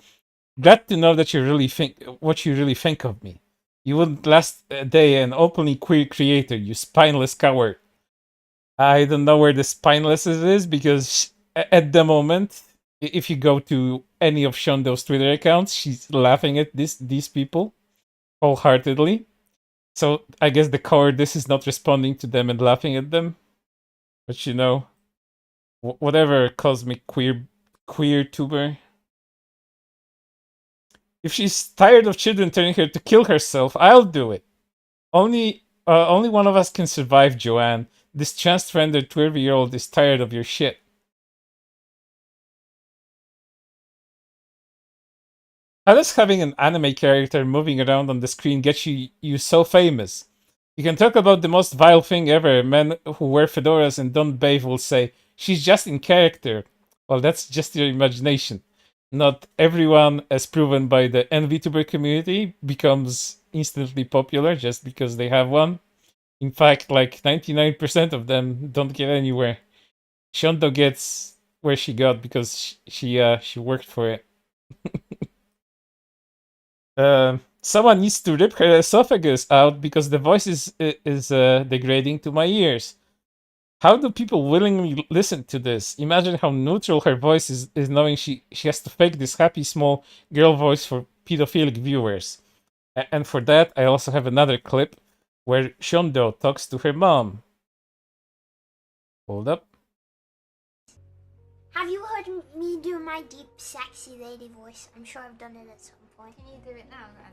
Glad to know that you really think what you really think of me. You wouldn't last a day an openly queer creator, you spineless coward. I don't know where the spineless is, because at the moment, if you go to any of Shondo's Twitter accounts, she's laughing at these people wholeheartedly. So I guess the cowardice is not responding to them and laughing at them. But you know, whatever cosmic queer tuber. If she's tired of children telling her to kill herself, I'll do it. Only one of us can survive, Joanne. This transgender 12-year-old is tired of your shit. How does having an anime character moving around on the screen get you so famous? You can talk about the most vile thing ever. Men who wear fedoras and don't bathe will say, she's just in character. Well, that's just your imagination. Not everyone, as proven by the VTuber community, becomes instantly popular just because they have one. In fact, like 99% of them don't get anywhere. Shondo gets where she got because she worked for it. Someone needs to rip her esophagus out because the voice is degrading to my ears. How do people willingly listen to this? Imagine how neutral her voice is knowing she has to fake this happy small girl voice for pedophilic viewers. And for that, I also have another clip where Shondo talks to her mom. Hold up. Have you heard me do my deep, sexy lady voice? I'm sure I've done it at some point. Can you do it now, then?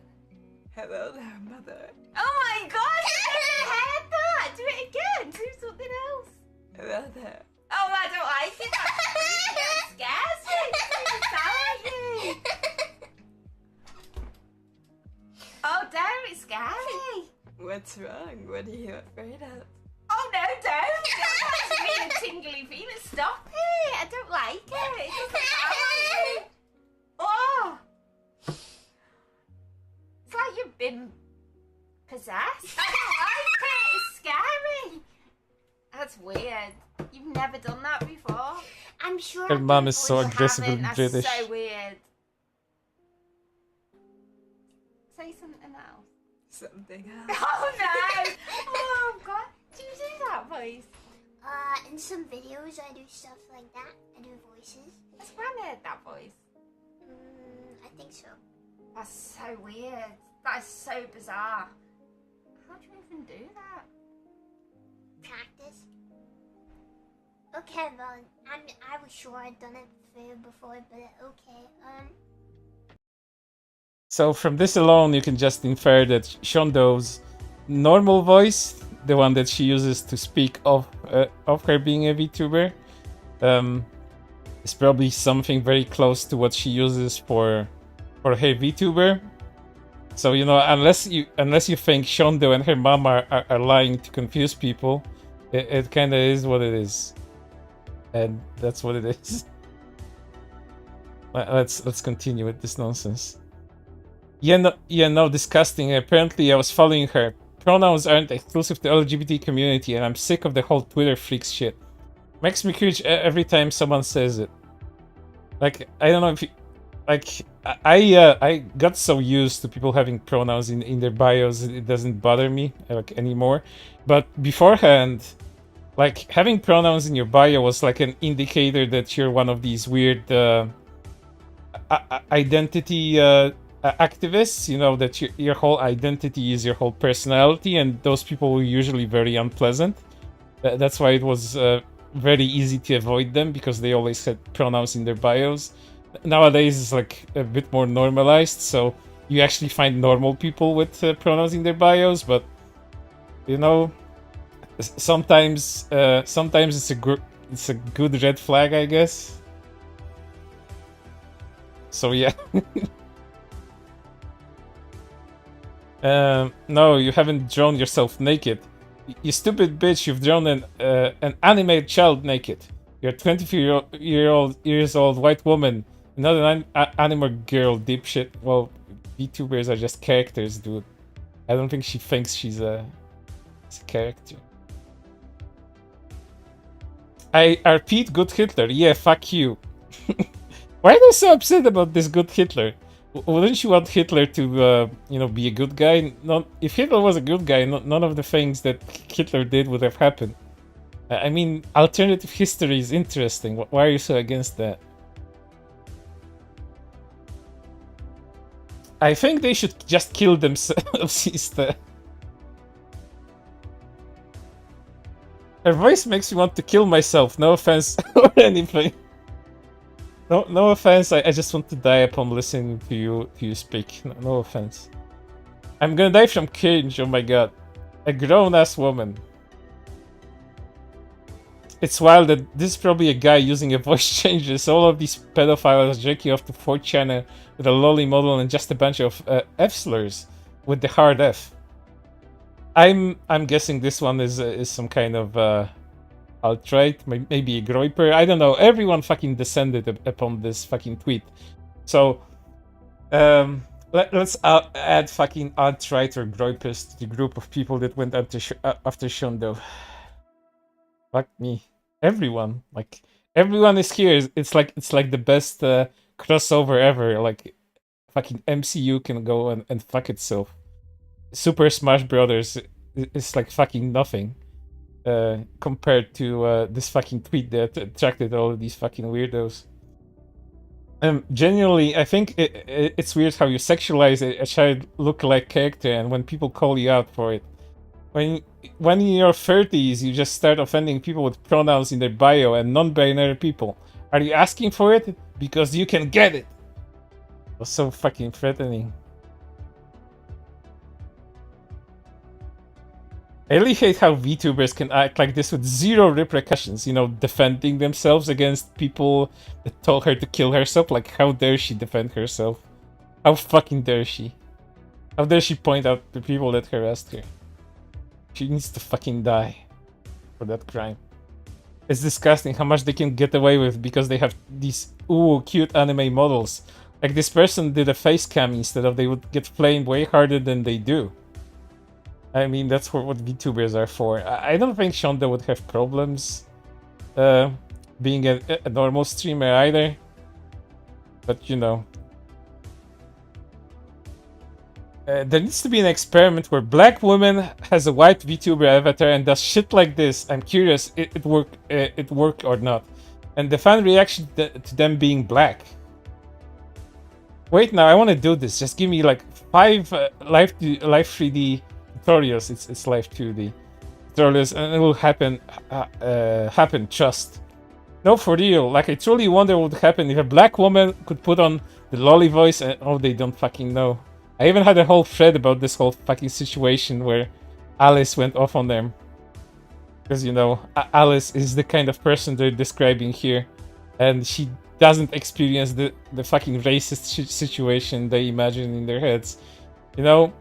Hello there, mother. Oh my god! I heard that! Do it again! Do something else! Hello there. Oh, I don't like it! That scares me! It's scary! Oh, damn, it's scary! What's wrong? What are you afraid of? Oh no, don't! Don't touch me, a tingly penis. Stop it! I don't don't like it. It doesn't sound like you. Oh! It's like you've been possessed. I don't like it. It's scary. That's weird. You've never done that before. I'm sure. Her mom is so You aggressively haven't. British. That's so weird. Say something else. Something else. Oh no! Oh god. Do you do that voice? In some videos I do stuff like that. I do voices. Has Fran heard that voice? I think so. That's so weird. That is so bizarre. How do you even do that? Practice. Okay, well, I was sure I'd done it before, but okay. So from this alone, you can just infer that Shondo's normal voice, the one that she uses to speak of her being a VTuber, is probably something very close to what she uses for her VTuber. So you know, unless you think Shondo and her mom are lying to confuse people, it kind of is what it is, and that's what it is. Let's continue with this nonsense. Yeah, no, disgusting. Apparently, I was following her. Pronouns aren't exclusive to LGBT community, and I'm sick of the whole Twitter freaks shit. Makes me cringe every time someone says it. Like, I don't know if you, like, I got so used to people having pronouns in their bios, it doesn't bother me like anymore. But beforehand, like having pronouns in your bio was like an indicator that you're one of these weird identity activists. You know that your whole identity is your whole personality, and those people were usually very unpleasant. That's why it was very easy to avoid them, because they always had pronouns in their bios. Nowadays it's like a bit more normalized, so you actually find normal people with pronouns in their bios. But you know, sometimes it's a good red flag, I guess. So yeah. No, you haven't drawn yourself naked. You stupid bitch, you've drawn an animated child naked. You're a 24-years old white woman, not an anime girl, dipshit. Well, VTubers are just characters, dude. I don't think she thinks she's a character. I repeat, good Hitler. Yeah, fuck you. Why are they so upset about this good Hitler? Wouldn't you want Hitler to, you know, be a good guy? If Hitler was a good guy, none of the things that Hitler did would have happened. I mean, alternative history is interesting. Why are you so against that? I think they should just kill themselves instead. Her voice makes me want to kill myself. No offense or anything. No offense. I just want to die upon listening to you speak. No offense. I'm gonna die from cringe. Oh my god, a grown-ass woman. It's wild that this is probably a guy using a voice changer. So all of these pedophiles jerking off to 4chan with a lolly model and just a bunch of F slurs with the hard F. I'm guessing this one is some kind of alt-right, maybe a groiper. I don't know. Everyone fucking descended upon this fucking tweet. So let's add fucking alt-right or groipers to the group of people that went after Shondo. Fuck me. Everyone, like everyone is here. It's like the best crossover ever. Like fucking MCU can go and fuck itself. Super Smash Brothers is like fucking nothing compared to this fucking tweet that attracted all of these fucking weirdos. Genuinely, I think it's weird how you sexualize a child look-alike character, and when people call you out for it. When in your 30s you just start offending people with pronouns in their bio and non-binary people. Are you asking for it? Because you can get it. It was so fucking threatening. I really hate how VTubers can act like this with zero repercussions, you know, defending themselves against people that told her to kill herself. Like, how dare she defend herself? How fucking dare she? How dare she point out the people that harassed her? She needs to fucking die for that crime. It's disgusting how much they can get away with because they have these cute anime models. Like this person did a face cam instead of they would get flamed way harder than they do. I mean, that's what VTubers are for. I don't think Shonda would have problems being a normal streamer either. But you know. There needs to be an experiment where black woman has a white VTuber avatar and does shit like this. I'm curious, it worked or not. And the fan reaction to them being black. Wait, now I want to do this. Just give me like 5 live 3D tutorials. It's live 2D tutorials, and it will happen. Trust. No, for real. Like I truly wonder what would happen if a black woman could put on the lolly voice, and oh, they don't fucking know. I even had a whole thread about this whole fucking situation where Alice went off on them. Because, you know, Alice is the kind of person they're describing here. And she doesn't experience the fucking racist situation they imagine in their heads. You know?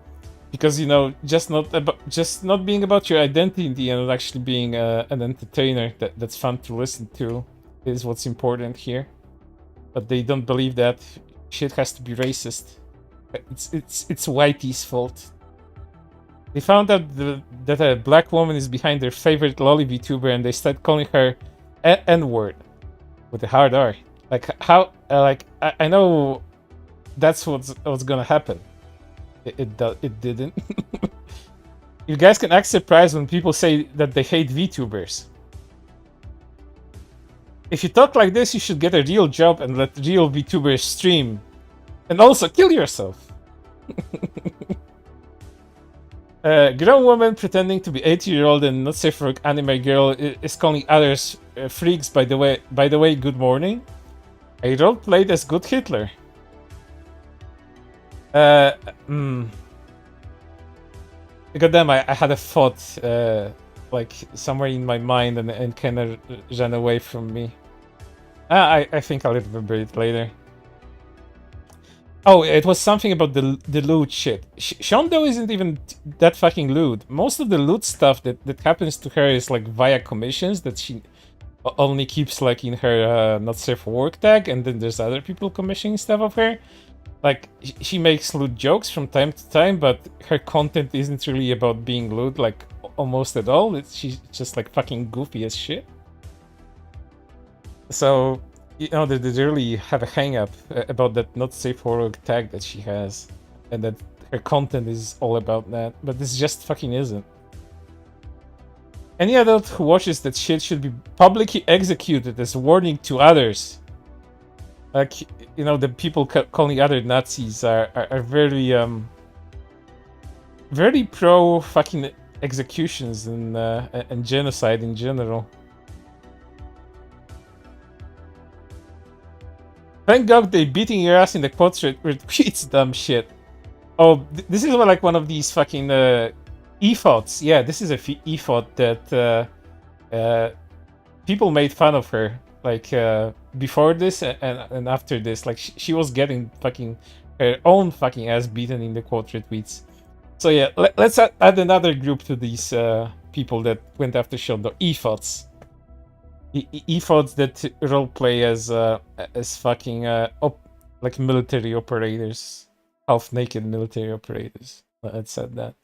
Because, you know, just not being about your identity and actually being an entertainer that's fun to listen to is what's important here. But they don't believe that shit has to be racist. It's Whitey's fault. They found out that a black woman is behind their favorite lolly VTuber, and they start calling her N-word with a hard R. Like how? I know that's what's gonna happen. It didn't. You guys can act surprised when people say that they hate VTubers. If you talk like this, you should get a real job and let real VTubers stream. And also kill yourself. Grown woman pretending to be 80-year-old and not safe for anime girl is calling others freaks. By the way, good morning. I role played as good Hitler. Goddamn, I had a thought like somewhere in my mind and kind of ran away from me. I think I'll remember it later. Oh, it was something about the loot shit. Shondo isn't even that fucking lewd. Most of the loot stuff that happens to her is like via commissions that she only keeps like in her not safe for work tag, and then there's other people commissioning stuff of her. Like, she makes loot jokes from time to time, but her content isn't really about being lewd, like, almost at all. She's just like fucking goofy as shit. So, you know, they really have a hang-up about that not safe for work tag that she has, and that her content is all about that, but this just fucking isn't. Any adult who watches that shit should be publicly executed as a warning to others. Like, you know, the people calling other Nazis are very very pro fucking executions and genocide in general. Thank God they beating your ass in the portrait retweets dumb shit. Oh, this is like one of these fucking e-thoughts. Yeah, this is a e-thought that people made fun of her. Like before this and after this, like she was getting fucking her own fucking ass beaten in the quote retweets. So yeah, let's add another group to these people that went after Shondo. E-thoughts. E-thoughts that roleplay as fucking like military operators, half-naked military operators. Let's said that.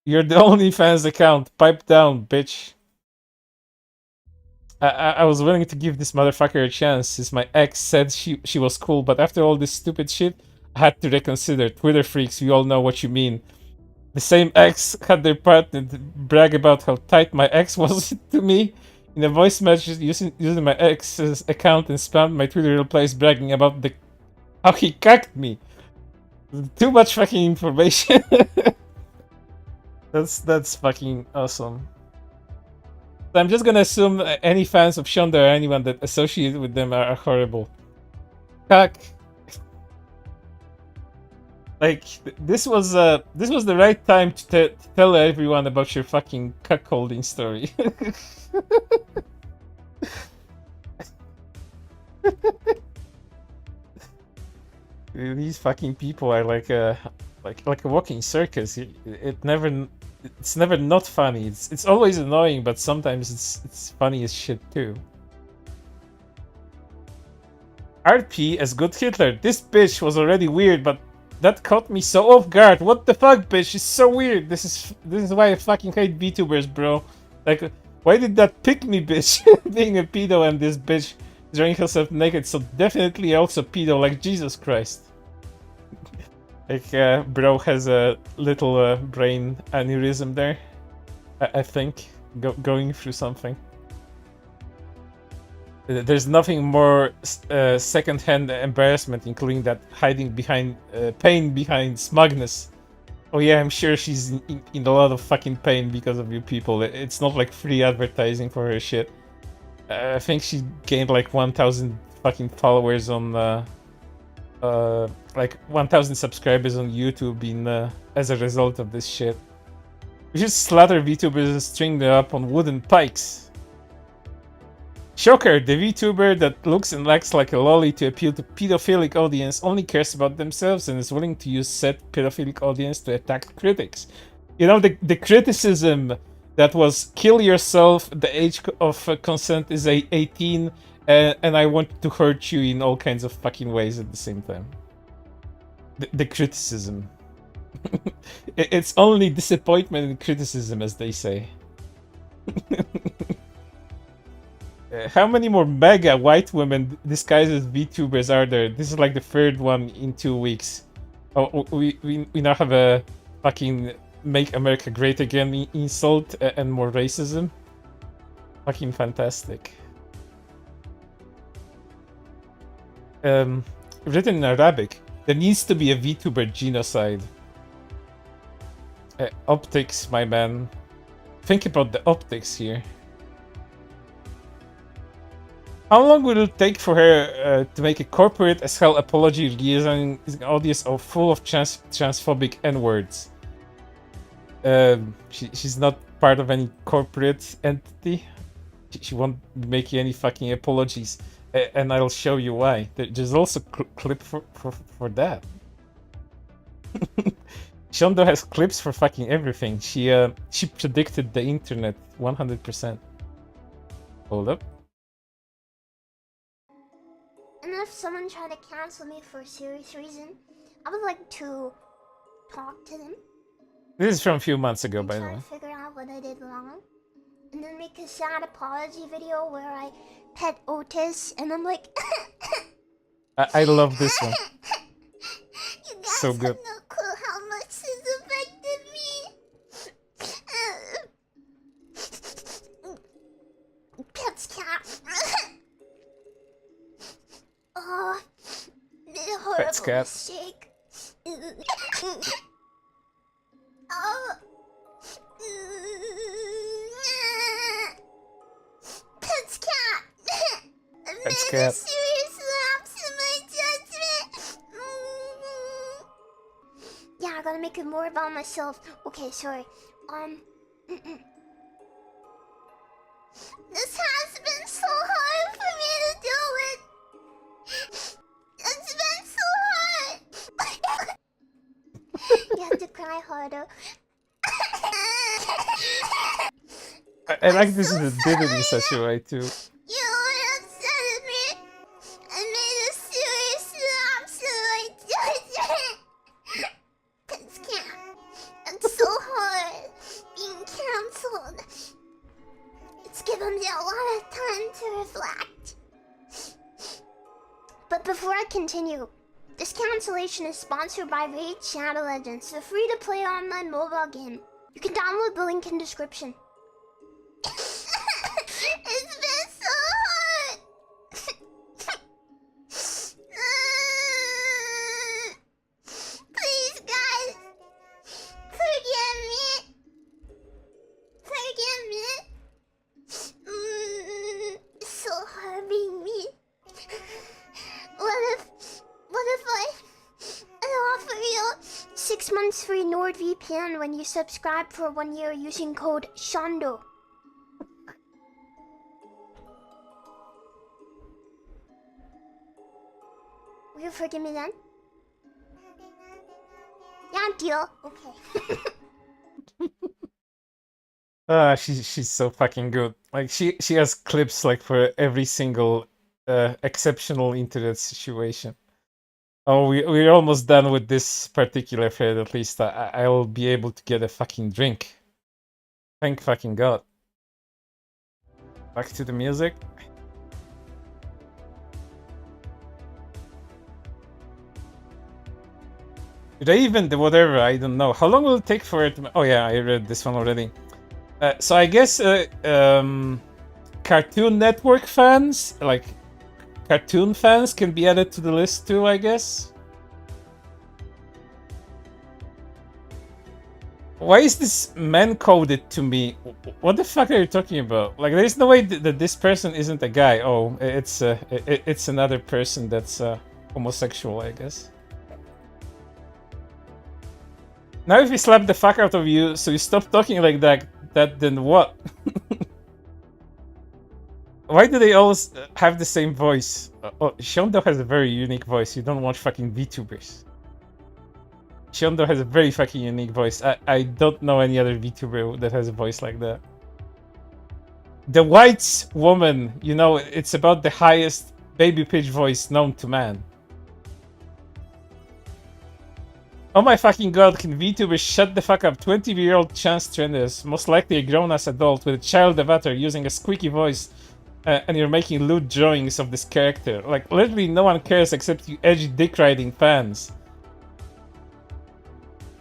You're the only fans account. Pipe down, bitch. I was willing to give this motherfucker a chance since my ex said she was cool, but after all this stupid shit, I had to reconsider. Twitter freaks, we all know what you mean. The same ex had their partner brag about how tight my ex was to me in a voice message using my ex's account and spammed my Twitter replies bragging about how he cucked me. Too much fucking information. That's fucking awesome. So I'm just gonna assume any fans of Shonda or anyone that associated with them are horrible. Cuck. Like this was the right time to tell everyone about your fucking cuckolding story. These fucking people are like a walking circus. It never It's never not funny. It's always annoying, but sometimes it's funny as shit too. RP as good Hitler. This bitch was already weird, but that caught me so off guard. What the fuck, bitch? She's so weird. This is why I fucking hate VTubers, bro. Like, why did that pick me, bitch? Being a pedo and this bitch drawing herself naked, so definitely also pedo, like Jesus Christ. Like, bro has a little brain aneurysm there, I think, going through something. There's nothing more second-hand embarrassment, including that hiding behind pain behind smugness. Oh yeah, I'm sure she's in a lot of fucking pain because of you people. It's not like free advertising for her shit. I think she gained like 1,000 fucking followers on, like 1,000 subscribers on YouTube as a result of this shit. We should slaughter VTubers and string them up on wooden pikes. Shocker, the VTuber that looks and acts like a lolly to appeal to pedophilic audience only cares about themselves and is willing to use said pedophilic audience to attack critics. You know, the criticism that was kill yourself, the age of consent is 18, and I want to hurt you in all kinds of fucking ways at the same time. The criticism. It's only disappointment and criticism, as they say. How many more mega white women disguised as VTubers are there? This is like the third one in 2 weeks. Oh, we now have a fucking Make America Great Again insult and more racism. Fucking fantastic. Written in Arabic, there needs to be a VTuber genocide. Optics, my man. Think about the optics here. How long will it take for her to make a corporate as hell apology liaison an audience of full of transphobic N-words? She's not part of any corporate entity. She won't be making any fucking apologies, and I'll show you why. There's also clip for that. Shondo has clips for fucking everything. She predicted the internet 100%. Hold up. And if someone tried to cancel me for a serious reason, I would like to talk to them. This is from a few months ago, by the way. Try to figure out what I did wrong, and then make a sad apology video where I pet Otis, and I'm like, I love this one. You guys So have good. no clue how much this affected me. Pet's cat. Oh, made a horrible Pet's cat. mistake. Oh. Pet's cat. I made Pet's a cat. serious lapse in my judgment. Yeah, I gotta make it more about myself. Okay, sorry. This has been so hard for me to deal with. It's been so hard. You have to cry harder. I like this is did it in such a way too. You were upset at me. I made a serious lapse in my judgment. Cause it's so hard being cancelled. It's given me a lot of time to reflect. But before I continue, this cancellation is sponsored by Raid Shadow Legends, the free-to-play online mobile game. You can download the link in description. It's been so hard. Please, guys, forgive me. Forgive me. It's so hard being me. What if I offer you 6 months free NordVPN when you subscribe for 1 year using code SHONDO? Will you forgive me then? Yeah, deal. Okay. She's so fucking good. Like she has clips like for every single exceptional internet situation. Oh, we're almost done with this particular thread. At least I'll be able to get a fucking drink. Thank fucking God. Back to the music. Did I even do whatever? I don't know. How long will it take for it? Oh yeah, I read this one already. So I guess Cartoon Network fans, like cartoon fans, can be added to the list too, I guess. Why is this man-coded to me? What the fuck are you talking about? Like, there's no way that this person isn't a guy. Oh, it's another person that's homosexual, I guess. Now if we slap the fuck out of you, so you stop talking like that then what? Why do they always have the same voice? Oh, Shondo has a very unique voice. You don't watch fucking VTubers. Shondo has a very fucking unique voice. I don't know any other VTuber that has a voice like that. The White Woman, you know, it's about the highest baby pitch voice known to man. Oh my fucking God, can VTubers shut the fuck up? 20-year-old transgenders, most likely a grown-ass adult with a child avatar using a squeaky voice, and you're making lewd drawings of this character. Like, literally no one cares except you edgy dick-riding fans.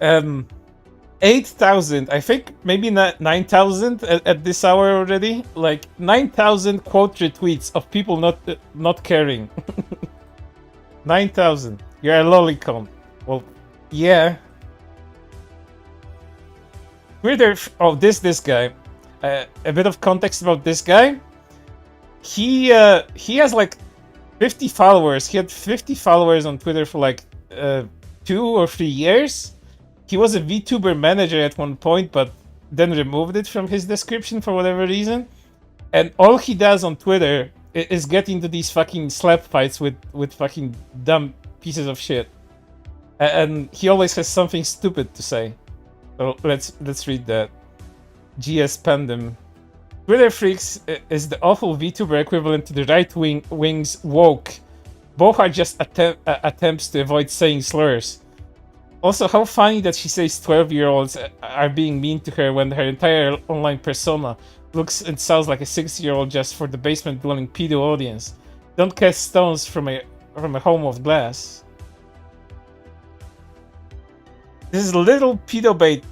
8,000, I think maybe 9,000 at this hour already. Like, 9,000 quote retweets of people not caring. 9,000. You're a lolicon. Well, yeah. Twitter. Oh, this guy. A bit of context about this guy. He has like 50 followers. He had 50 followers on Twitter for like 2 or 3 years. He was a VTuber manager at one point, but then removed it from his description for whatever reason. And all he does on Twitter is get into these fucking slap fights with fucking dumb pieces of shit. And he always has something stupid to say. So let's read that. GS Pandem. Twitter Freaks is the awful VTuber equivalent to the right-wing's woke. Both are just attempts to avoid saying slurs. Also, how funny that she says 12-year-olds are being mean to her when her entire online persona looks and sounds like a 6-year-old just for the basement-dwelling pedo audience. Don't cast stones from a home of glass. This is little pedo bait.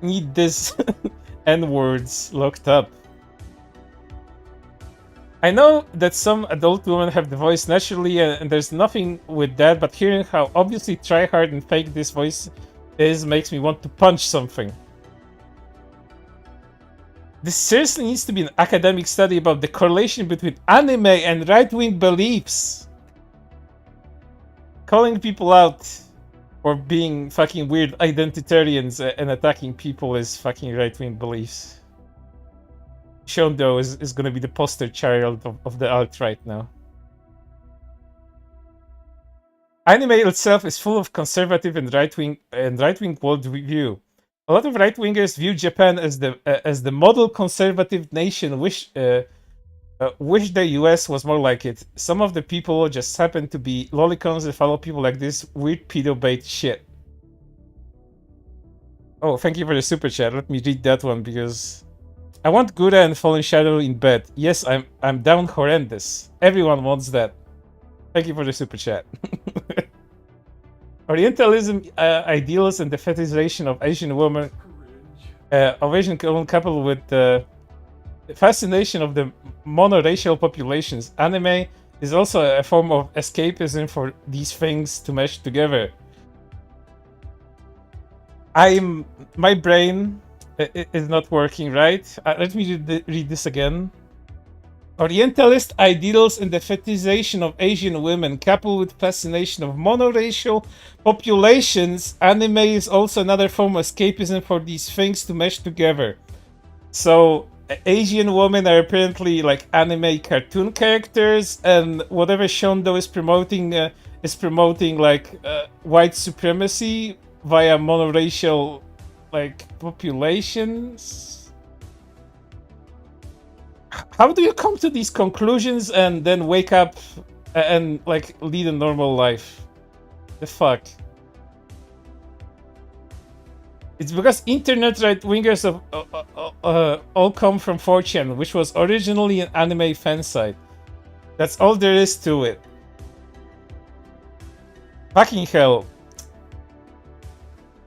Need this N-words looked up. I know that some adult women have the voice naturally and there's nothing with that, but hearing how obviously try-hard and fake this voice is makes me want to punch something. This seriously needs to be an academic study about the correlation between anime and right-wing beliefs. Calling people out for being fucking weird identitarians and attacking people is fucking right-wing beliefs. Shondo is gonna be the poster child of the alt-right now. Anime itself is full of conservative and right-wing worldview. A lot of right-wingers view Japan as the model conservative nation, wish the US was more like it. Some of the people just happen to be lolicons that follow people like this weird pedo bait shit. Oh, thank you for the super chat. Let me read that one because I want Gura and Fallenshadow in bed. Yes, I'm down horrendous. Everyone wants that. Thank you for the super chat. Orientalism, ideals, and the fetishization of Asian women, of Asian women coupled with the fascination of the monoracial populations. Anime is also a form of escapism for these things to mesh together. My brain is not working right. Let me read this again. Orientalist ideals and the fetishization of Asian women coupled with fascination of monoracial populations. Anime is also another form of escapism for these things to mesh together. So Asian women are apparently like anime cartoon characters, and whatever Shondo is promoting like white supremacy via monoracial like populations. how do you come to these conclusions and then wake up and like lead a normal life? The fuck? It's because internet right-wingers of all come from 4chan, which was originally an anime fan site. That's all there is to it. Fucking hell.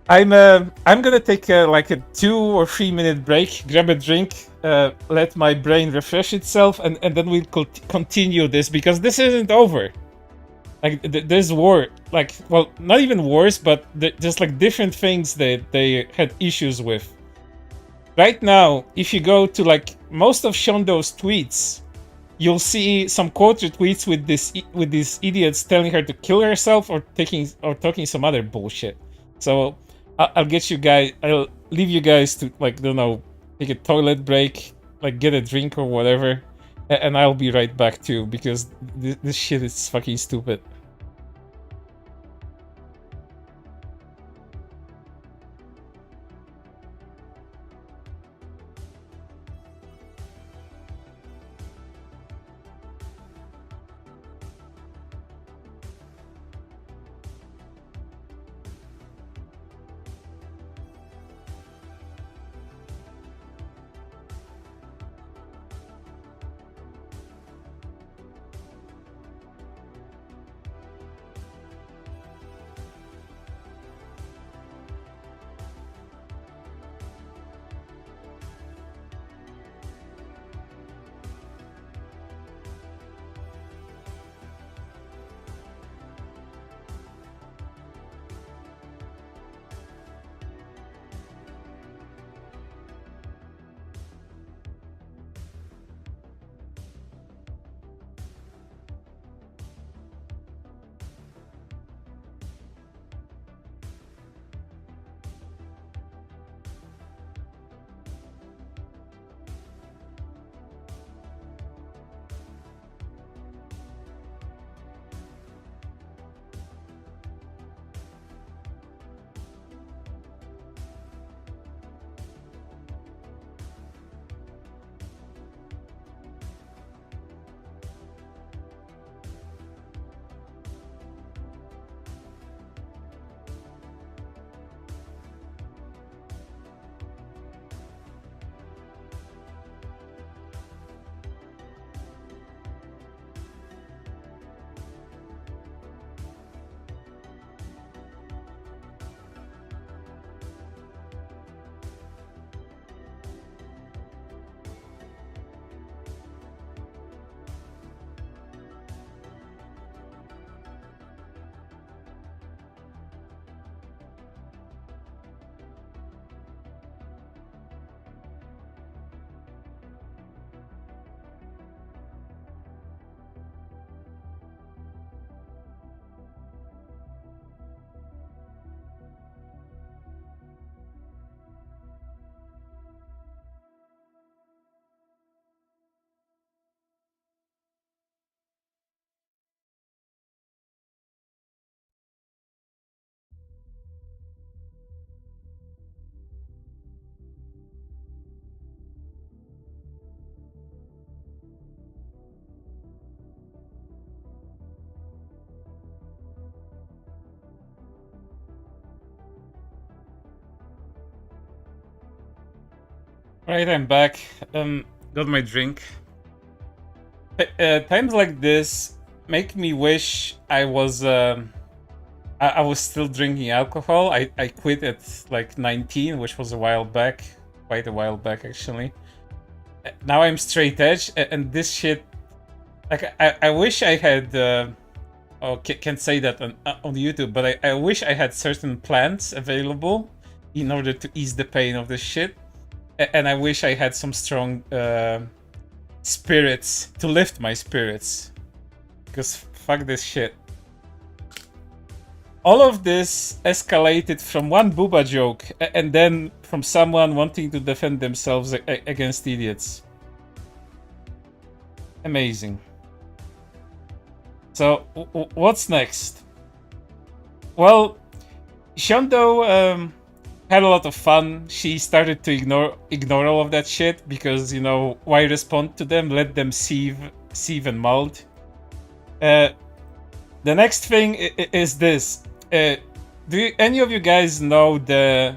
I'm gonna take like a 2 or 3 minute break, grab a drink, let my brain refresh itself, and then we'll continue this, because this isn't over. Like there's war, like, well, not even wars, but there's like different things that they had issues with. Right now, if you go to like most of Shondo's tweets, you'll see some quote retweets with these idiots telling her to kill herself or talking some other bullshit. So I'll leave you guys to, like, don't know, take a toilet break, like get a drink or whatever, and I'll be right back too, because this shit is fucking stupid. Right, I'm back. Got my drink. Times like this make me wish I was I was still drinking alcohol. I quit at like 19, which was a while back, quite a while back actually. Now I'm straight edge, and this shit, like I wish I had. Can't say that on YouTube, but I wish I had certain plants available in order to ease the pain of this shit. And I wish I had some strong spirits to lift my spirits. Because fuck this shit. All of this escalated from one booba joke and then from someone wanting to defend themselves against idiots. Amazing. So, what's next? Well, Shondo had a lot of fun. She started to ignore all of that shit because, you know, why respond to them? Let them sieve and mold. The next thing is this. Do any of you guys know the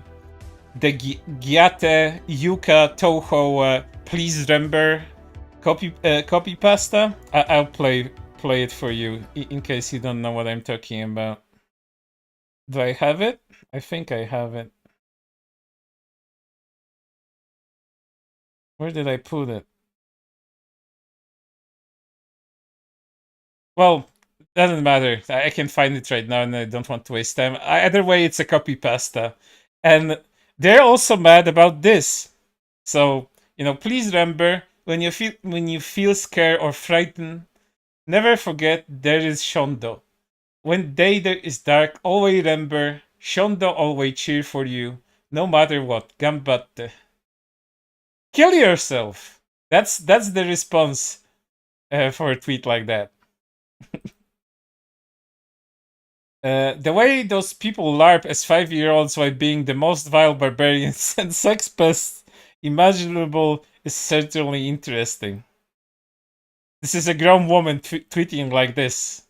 Gyate Yuka Toho Please Remember copy pasta? I'll play it for you in case you don't know what I'm talking about. Do I have it? I think I have it. Where did I put it? Well, doesn't matter. I can find it right now and I don't want to waste time. Either way, it's a copy pasta. And they're also mad about this. So, you know, please remember, when you feel scared or frightened, never forget there is Shondo. When day there is dark, always remember, Shondo always cheer for you, no matter what. Gambatte. Kill yourself. That's the response for a tweet like that. The way those people LARP as 5-year-olds while being the most vile barbarians and sex pests imaginable is certainly interesting. This is a grown woman tweeting like this.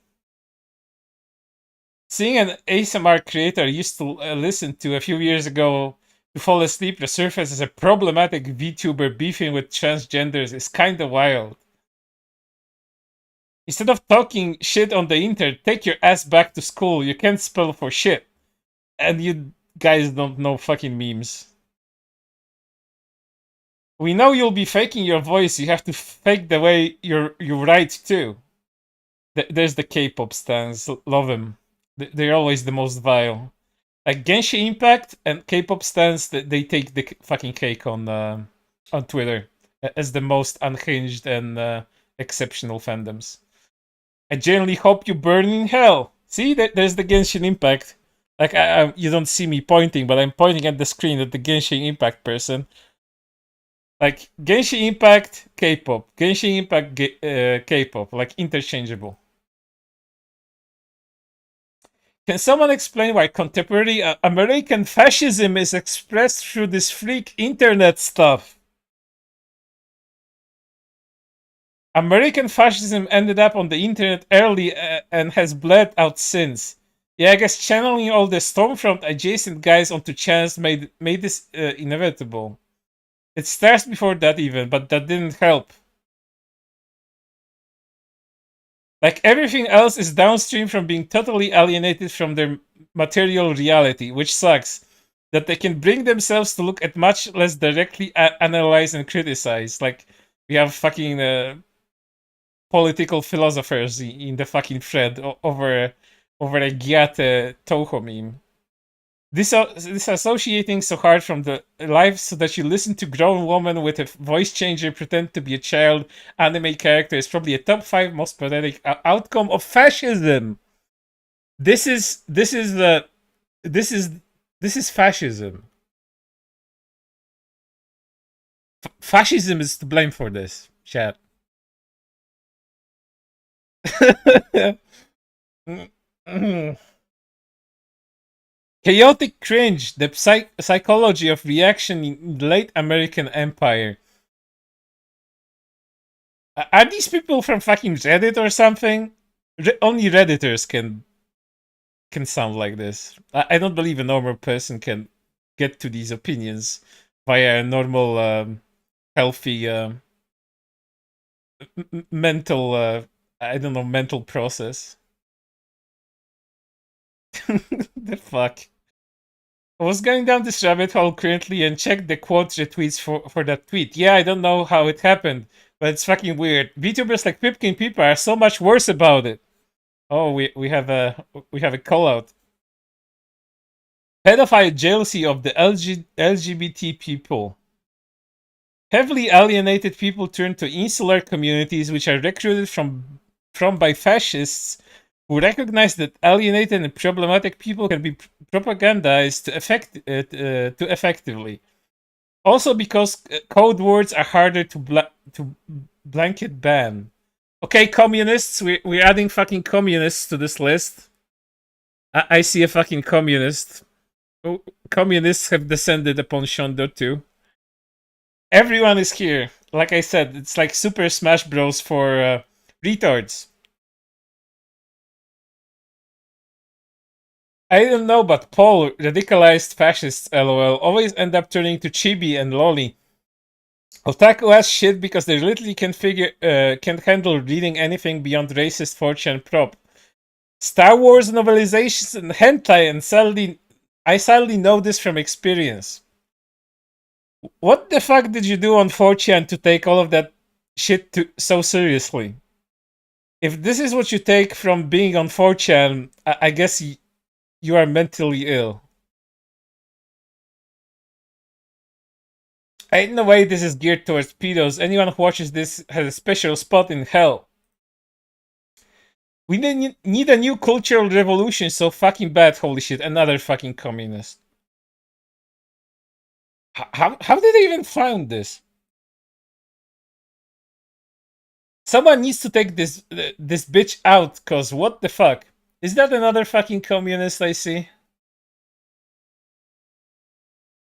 Seeing an ASMR creator I used to listen to a few years ago to fall asleep resurface as a problematic VTuber beefing with transgenders is kinda wild. Instead of talking shit on the internet, take your ass back to school. You can't spell for shit. And you guys don't know fucking memes. We know you'll be faking your voice. You have to fake the way you write too. There's the K-pop stans. Love them. They're always the most vile. Like Genshin Impact and K-pop stans, they take the fucking cake on Twitter as the most unhinged and exceptional fandoms. I genuinely hope you burn in hell. See, there's the Genshin Impact. Like, you don't see me pointing, but I'm pointing at the screen at the Genshin Impact person. Like, Genshin Impact, K-pop. Genshin Impact, K-pop. Like, interchangeable. Can someone explain why contemporary American fascism is expressed through this freak internet stuff? American fascism ended up on the internet early and has bled out since. Yeah, I guess channeling all the Stormfront adjacent guys onto chance made this inevitable. It starts before that even, but that didn't help. Like, everything else is downstream from being totally alienated from their material reality, which sucks. That they can bring themselves to look at much less directly analyze and criticize. Like, we have fucking political philosophers in the fucking thread over a Gyate Toho meme. Disassociating so hard from the life so that you listen to grown woman with a voice changer pretend to be a child anime character is probably a top 5 most pathetic outcome of fascism. This is fascism. Fascism is to blame for this, chat. Chaotic cringe, the psychology of reaction in the late American Empire. Are these people from fucking Reddit or something? Only Redditors can sound like this. I don't believe a normal person can get to these opinions via a normal, healthy, mental, I don't know, mental process. The fuck? I was going down this rabbit hole currently and checked the quote retweets for that tweet. Yeah, I don't know how it happened, but it's fucking weird. VTubers like Pipkin Peepa are so much worse about it. Oh, we have a call out. Pedophile jealousy of the LGBT people. Heavily alienated people turn to insular communities which are recruited from by fascists who recognize that alienated and problematic people can be propagandized to effectively. Also because code words are harder to blanket ban. Okay, communists, we're adding fucking communists to this list. I see a fucking communist. communists have descended upon Shondo too. Everyone is here. Like I said, it's like Super Smash Bros. For retards. I don't know, but Paul, radicalized fascists, lol, always end up turning to chibi and loli. Otaku ass shit because they literally can't handle reading anything beyond racist 4chan prop. Star Wars novelizations and hentai, and I sadly know this from experience. What the fuck did you do on 4chan to take all of that shit so seriously? If this is what you take from being on 4chan, I guess you are mentally ill. In a way, this is geared towards pedos. Anyone who watches this has a special spot in hell. We need a new cultural revolution so fucking bad, holy shit, another fucking communist. How did they even find this? Someone needs to take this bitch out, cause what the fuck? Is that another fucking communist I see?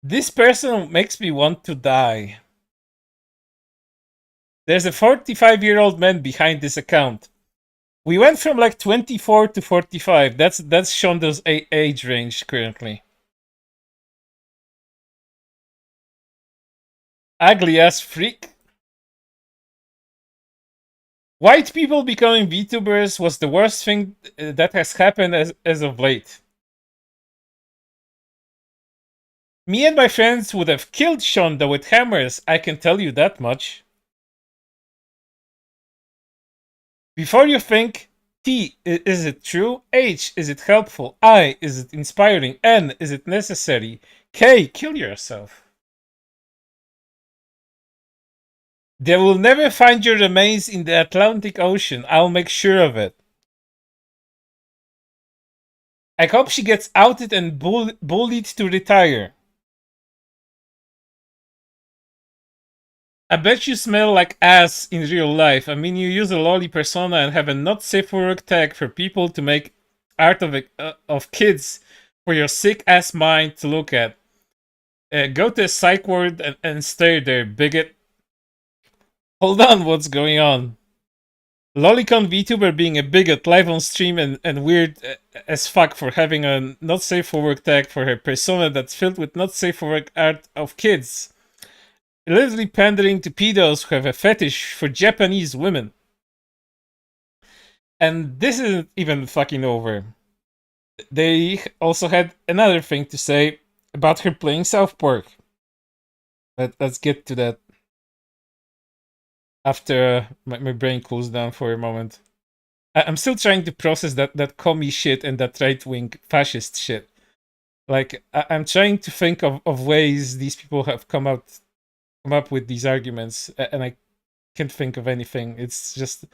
This person makes me want to die. There's a 45-year-old man behind this account. We went from like 24 to 45. That's Shondo's age range currently. Ugly ass freak. White people becoming VTubers was the worst thing that has happened as of late. Me and my friends would have killed Shondo with hammers, I can tell you that much. Before you think, T, is it true? H, is it helpful? I, is it inspiring? N, is it necessary? K, kill yourself. They will never find your remains in the Atlantic Ocean. I'll make sure of it. I hope she gets outed and bullied to retire. I bet you smell like ass in real life. I mean, you use a lolly persona and have a not safe for work tag for people to make art of kids for your sick ass mind to look at. Go to a psych ward and stay there, bigot. Hold on, what's going on? Lolicon VTuber being a bigot live on stream and weird as fuck for having a not safe for work tag for her persona that's filled with not safe for work art of kids. Literally pandering to pedos who have a fetish for Japanese women. And this isn't even fucking over. They also had another thing to say about her playing South Park. Let's get to that after my brain cools down for a moment. I'm still trying to process that commie shit and that right-wing fascist shit. Like, I'm trying to think of ways these people have come up with these arguments, and I can't think of anything. It's just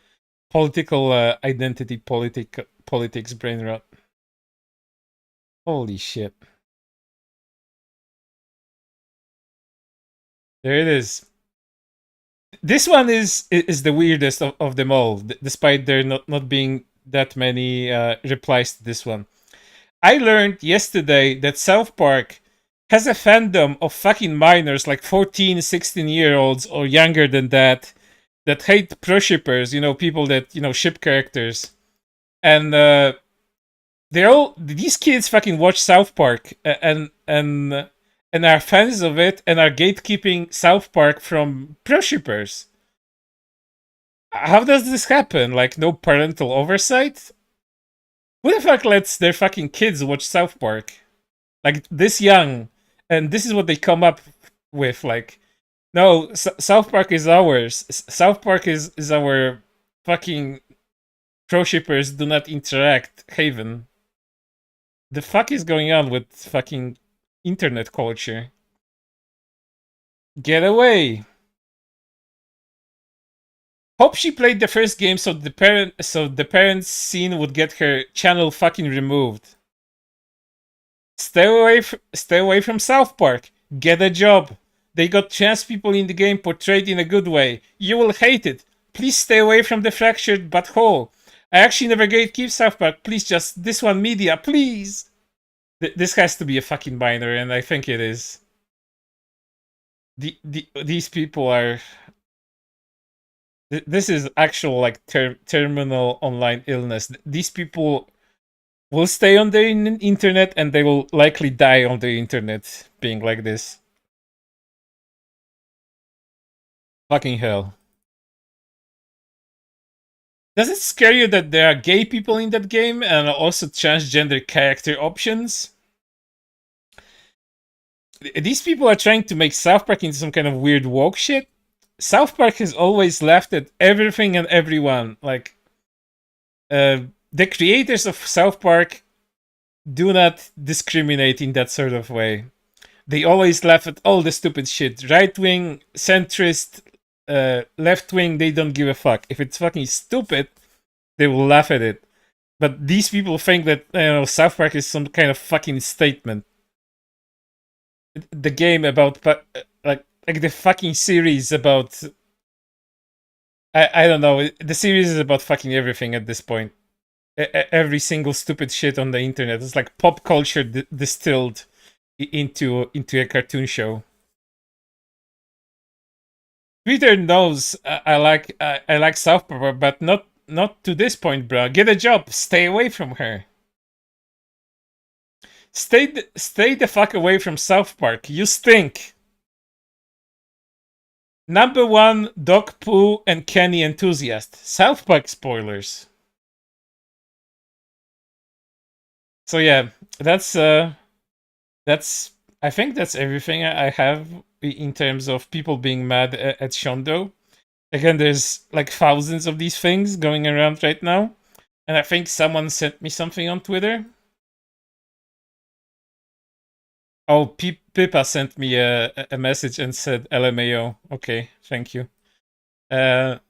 political identity politics brain rot. Holy shit. There it is. This one is the weirdest of them all, despite there not being that many replies to this one. I learned yesterday that South Park has a fandom of fucking minors, like 14, 16-year-olds or younger than that hate pro-shippers, people that, ship characters. And these kids fucking watch South Park and are fans of it and are gatekeeping South Park from pro-shippers. How does this happen? Like, no parental oversight? Who the fuck lets their fucking kids watch South Park? Like, this young, and this is what they come up with, like, no, South Park is ours. South Park is our fucking pro-shippers do not interact haven. The fuck is going on with fucking internet culture? Get away. Hope she played the first game so the parents scene would get her channel fucking removed. Stay away from South Park. Get a job. They got trans people in the game portrayed in a good way. You will hate it. Please stay away from the fractured butthole. I actually never gatekeep South Park. Please just this one media, please. This has to be a fucking minor, and I think it is. These people are. This is actual like terminal online illness. These people will stay on the internet, and they will likely die on the internet being like this. Fucking hell. Does it scare you that there are gay people in that game and also transgender character options? These people are trying to make South Park into some kind of weird woke shit. South Park has always laughed at everything and everyone. Like, the creators of South Park do not discriminate in that sort of way. They always laugh at all the stupid shit. Right wing, centrist, left wing, they don't give a fuck. If it's fucking stupid, they will laugh at it. But these people think that, you know, South Park is some kind of fucking statement. The game about like the fucking series about I don't know. The series is about fucking everything at this point. Every single stupid shit on the internet. It's like pop culture distilled into a cartoon show. Twitter knows I like South Park, but not to this point, bro. Get a job. Stay away from her. Stay the fuck away from South Park. You stink. Number one Doc Poo and Kenny enthusiast. South Park spoilers. So yeah, that's I think that's everything I have in terms of people being mad at Shondo. Again, there's like thousands of these things going around right now, and I think someone sent me something on Twitter. Oh, Pippa sent me a message and said LMAO. Okay, thank you. Let's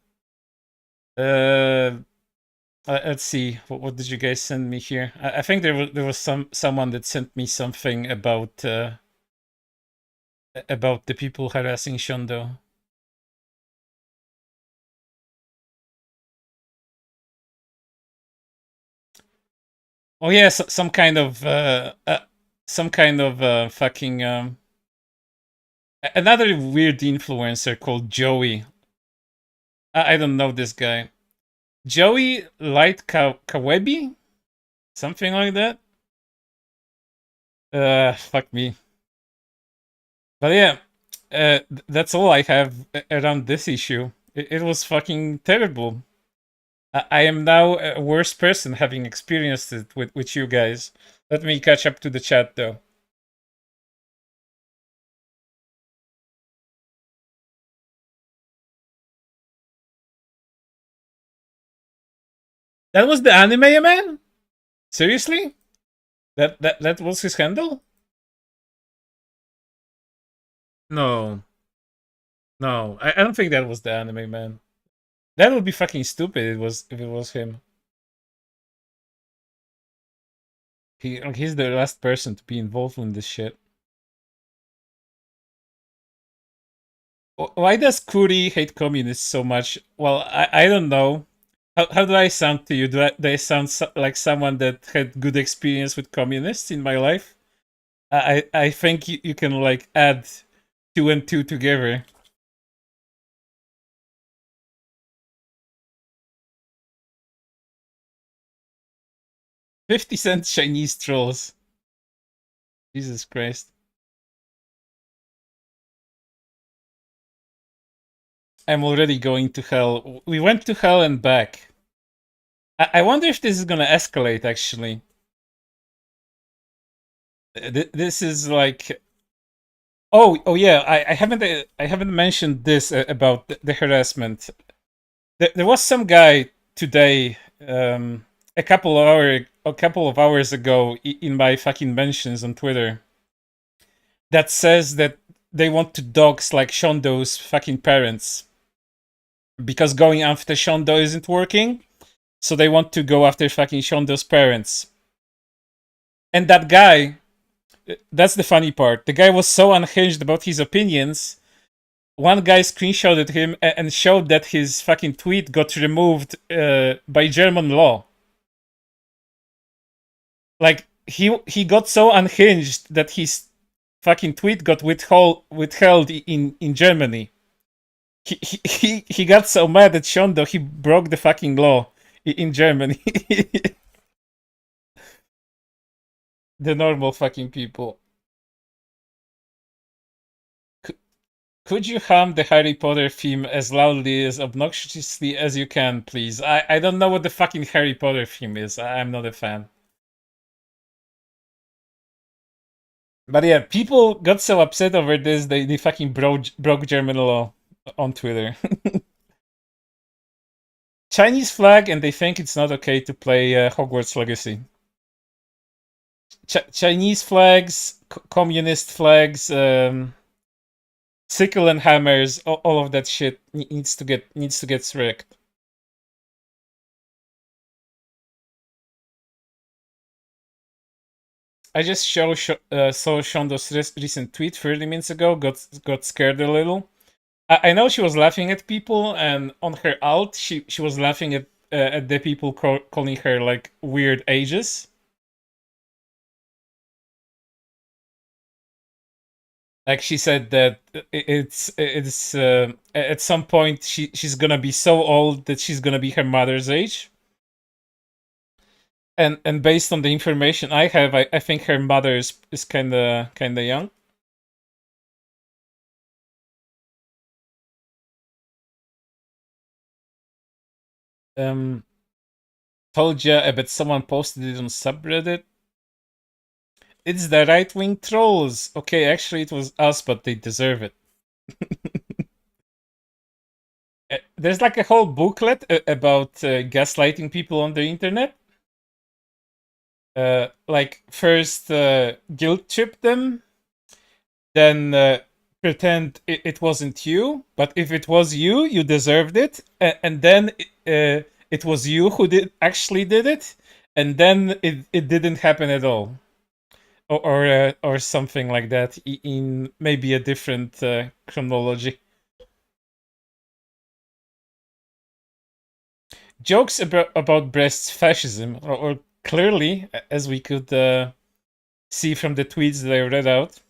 see. What did you guys send me here? I think there was someone that sent me something about the people harassing Shondo. Oh yeah, some kind of fucking another weird influencer called Joey. I don't know this guy. Joey Light Kawebi? Something like that? Fuck me. But yeah, that's all I have around this issue. It was fucking terrible. I am now a worse person having experienced it with you guys. Let me catch up to the chat though. That was the anime man? Seriously? That was his handle? No. No, I don't think that was the anime man. That would be fucking stupid if it was him. He's the last person to be involved in this shit. Why does Kuri hate communists so much? Well, I don't know. How do I sound to you? Do I sound like someone that had good experience with communists in my life? I think you can like add 2 and 2 together. $0.50 Chinese trolls. Jesus Christ. I'm already going to hell. We went to hell and back. I wonder if this is gonna escalate, actually. This is like... Oh yeah, I haven't mentioned this about the harassment. There was some guy today, a couple of hours ago in my fucking mentions on Twitter that says that they want to dox like Shondo's fucking parents because going after Shondo isn't working, so they want to go after fucking Shondo's parents. And that guy, that's the funny part. The guy was so unhinged about his opinions. One guy screenshotted him and showed that his fucking tweet got removed by German law. Like, he got so unhinged that his fucking tweet got withheld in Germany. He got so mad at Shondo he broke the fucking law in Germany. The normal fucking people. Could you hum the Harry Potter theme as loudly, as obnoxiously as you can, please? I don't know what the fucking Harry Potter theme is. I'm not a fan. But yeah, people got so upset over this, they fucking broke German law on Twitter. Chinese flag, and they think it's not okay to play Hogwarts Legacy. Chinese flags, communist flags, sickle and hammers, all of that shit needs to get strict. I just saw Shondo's recent tweet 30 minutes ago. Got scared a little. I know she was laughing at people, and on her alt, she was laughing at the people calling her like weird ages. Like she said that it's at some point she's gonna be so old that she's gonna be her mother's age. And based on the information I have, I think her mother is kinda young. Told ya, I bet someone posted it on subreddit. It's the right-wing trolls. Okay, actually it was us, but they deserve it. There's like a whole booklet about gaslighting people on the internet. Like first guilt trip them, then pretend it wasn't you, but if it was you, you deserved it, and then it was you who actually did it, and then it didn't happen at all, or something like that in maybe a different chronology. Jokes about breasts fascism, or clearly, as we could see from the tweets that I read out,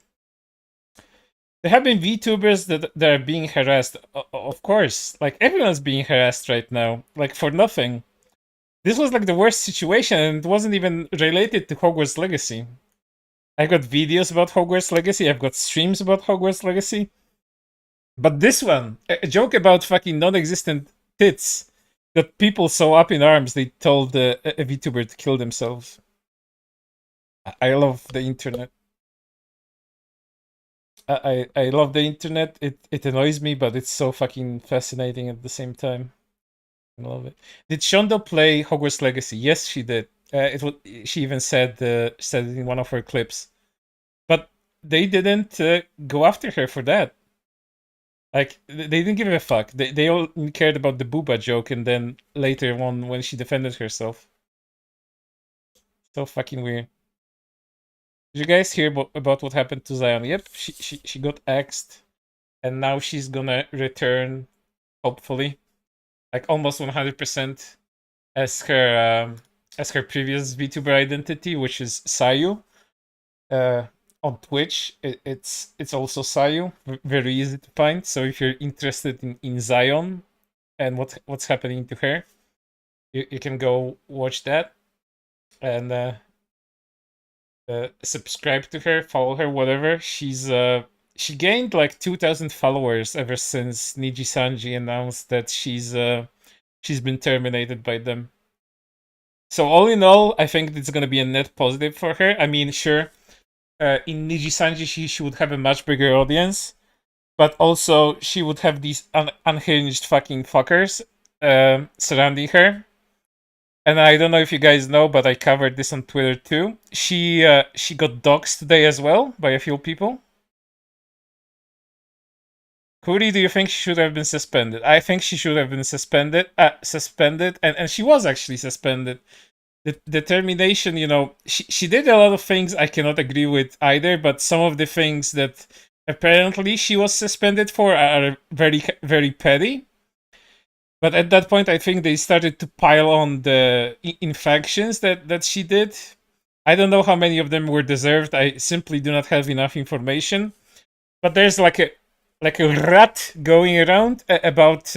there have been VTubers that are being harassed. Of course, like everyone's being harassed right now, like for nothing. This was like the worst situation, and it wasn't even related to Hogwarts Legacy. I've got videos about Hogwarts Legacy, I've got streams about Hogwarts Legacy. But this one, a joke about fucking non-existent tits, got people so up in arms they told a VTuber to kill themselves. I love the internet. I love the internet. It annoys me, but it's so fucking fascinating at the same time. I love it. Did Shondo play Hogwarts Legacy? Yes, she did. She even said it in one of her clips. But they didn't go after her for that. Like they didn't give a fuck. They all cared about the booba joke, and then later on when she defended herself. So fucking weird. Did you guys hear about what happened to Zion? Yep, she got axed, and now she's gonna return, hopefully, like almost 100% as her previous VTuber identity, which is Sayu. On Twitch, it's also Sayu, very easy to find. So if you're interested in Zion and what's happening to her, you can go watch that and subscribe to her, follow her, whatever. She gained like 2,000 followers ever since Nijisanji announced that she's been terminated by them. So all in all, I think it's gonna be a net positive for her. I mean, sure, in Nijisanji she would have a much bigger audience, but also she would have these unhinged fucking fuckers surrounding her. And I don't know if you guys know, but I covered this on Twitter too. She got doxed today as well by a few people. Kuri, do you think she should have been suspended? I think she should have been suspended, and she was actually suspended. The termination, you know, she did a lot of things I cannot agree with either, but some of the things that apparently she was suspended for are very, very petty. But at that point, I think they started to pile on the infractions that she did. I don't know how many of them were deserved. I simply do not have enough information. But there's like a rat going around about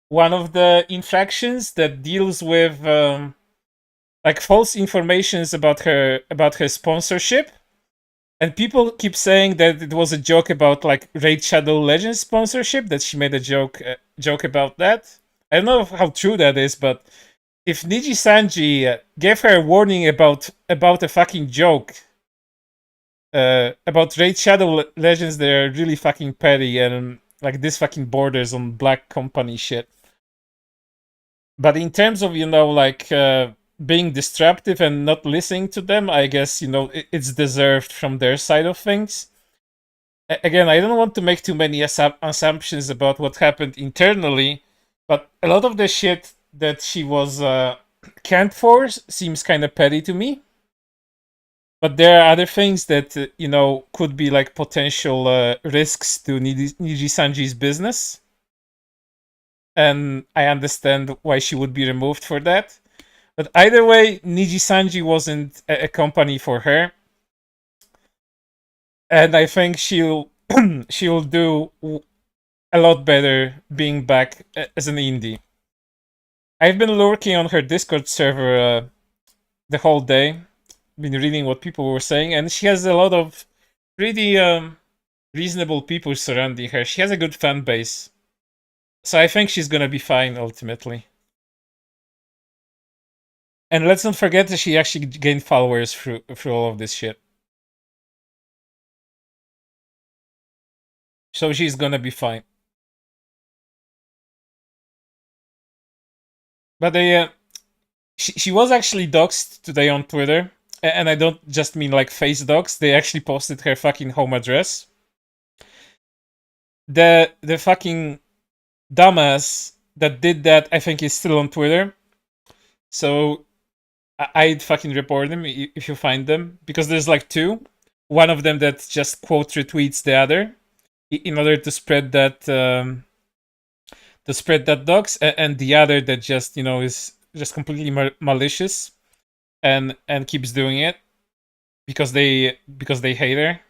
one of the infractions that deals with like false informations about her sponsorship. And people keep saying that it was a joke about like Raid Shadow Legends sponsorship, that she made a joke about that. I don't know how true that is, but if Nijisanji gave her a warning about a fucking joke about Raid Shadow Legends, they're really fucking petty, and like this fucking borders on black company shit. But in terms of, you know, like being disruptive and not listening to them, I guess, you know, it's deserved from their side of things. Again, I don't want to make too many assumptions about what happened internally, but a lot of the shit that she was canned for seems kind of petty to me. But there are other things that, you know, could be like potential risks to Nijisanji's business. And I understand why she would be removed for that. But either way, Nijisanji wasn't a company for her. And I think she'll do a lot better being back as an indie. I've been lurking on her Discord server the whole day, been reading what people were saying, and she has a lot of pretty reasonable people surrounding her. She has a good fan base. So I think she's gonna be fine ultimately. And let's not forget that she actually gained followers through all of this shit. So she's gonna be fine. But she was actually doxxed today on Twitter. And I don't just mean like face docs. They actually posted her fucking home address. The fucking dumbass that did that, I think, is still on Twitter. So I'd fucking report them if you find them, because there's like two. One of them that just quote retweets the other in order to spread that dox, and the other that just, you know, is just completely malicious and keeps doing it because they hate her.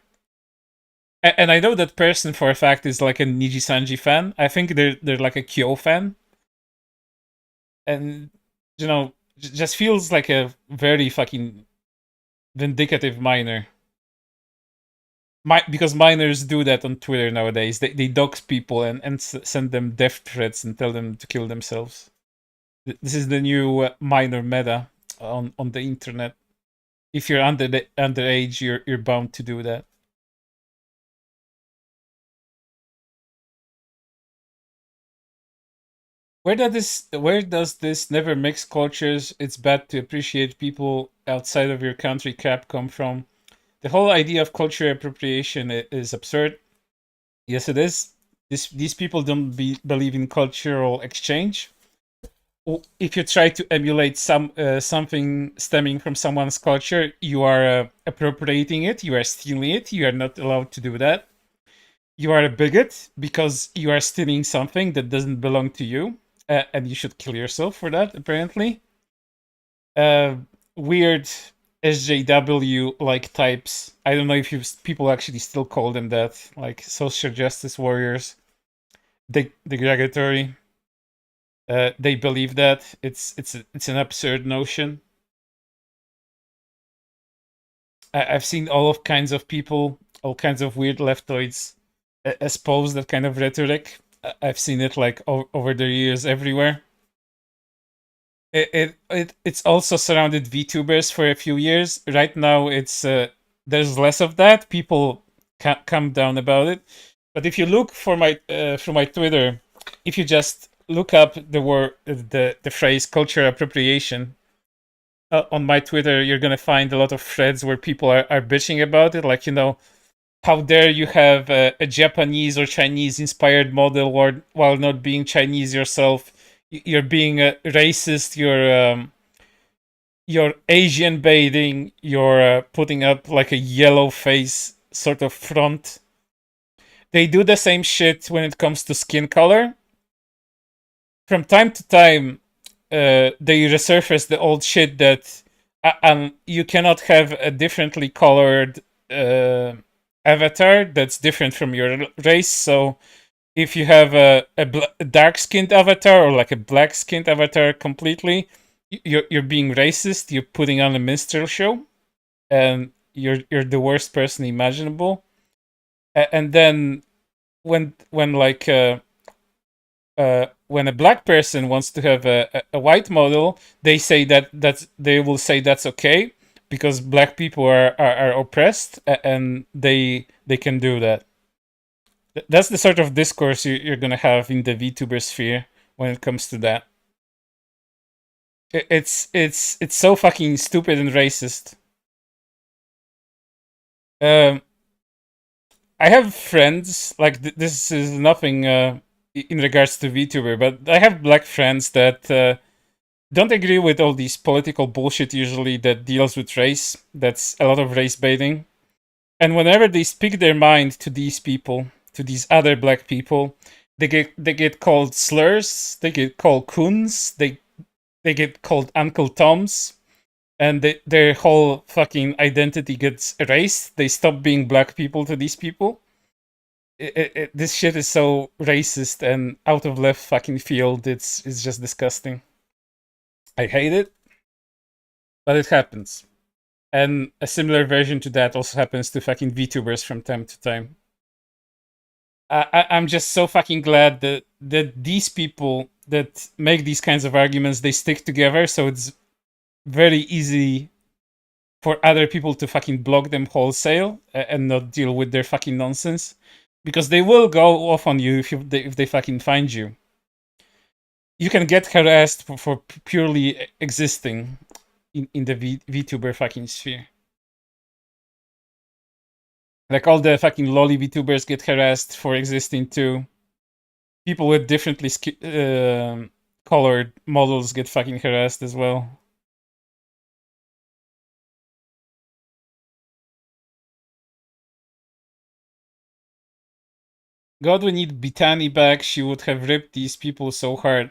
And I know that person for a fact is like a Nijisanji fan. I think they're like a Kyo fan. And, you know, just feels like a very fucking vindicative minor. Because minors do that on Twitter nowadays. They dox people and send them death threats and tell them to kill themselves. This is the new minor meta on the internet. If you're underage, you're bound to do that. Where does this never mix cultures, it's bad to appreciate people outside of your country crap come from? The whole idea of cultural appropriation is absurd. Yes, it is. These people don't believe in cultural exchange. If you try to emulate something stemming from someone's culture, you are appropriating it, you are stealing it, you are not allowed to do that. You are a bigot because you are stealing something that doesn't belong to you. And you should kill yourself for that, apparently. Weird SJW like types. I don't know if people actually still call them that, like social justice warriors. Derogatory. They believe that it's an absurd notion. I've seen all kinds of people, all kinds of weird leftoids espouse that kind of rhetoric. I've seen it like over the years everywhere. It's also surrounded VTubers for a few years. Right now, it's there's less of that. People calm down about it. But if you look for my through my Twitter, if you just look up the phrase cultural appropriation on my Twitter, you're gonna find a lot of threads where people are bitching about it. Like, you know, how dare you have a Japanese or Chinese inspired model while not being Chinese yourself? You're being racist. You're Asian baiting. You're putting up like a yellow face sort of front. They do the same shit when it comes to skin color. From time to time, they resurface the old shit that you cannot have a differently colored avatar that's different from your race. So if you have a dark-skinned avatar or like a black-skinned avatar completely, you're being racist. You're putting on a minstrel show, and you're the worst person imaginable. And then when like when a black person wants to have a white model, they say they will say that's okay because black people are oppressed, and they can do that. That's the sort of discourse you're gonna have in the VTuber sphere when it comes to that. It's so fucking stupid and racist. Um, I have friends like this is nothing in regards to VTuber, but I have black friends that don't agree with all these political bullshit usually that deals with race. That's a lot of race baiting. And whenever they speak their mind to these people, to these other black people, they get called slurs, they get called coons, they get called Uncle Toms, and their whole fucking identity gets erased. They stop being black people to these people. This shit is so racist and out of left fucking field. It's just disgusting. I hate it, but it happens. And a similar version to that also happens to fucking VTubers from time to time. I'm just so fucking glad that these people that make these kinds of arguments, they stick together, so it's very easy for other people to fucking block them wholesale and not deal with their fucking nonsense, because they will go off on you if they fucking find you. You can get harassed for purely existing in the VTuber fucking sphere. Like all the fucking lolly VTubers get harassed for existing too. People with differently colored models get fucking harassed as well. God, we need Bitani back. She would have ripped these people so hard.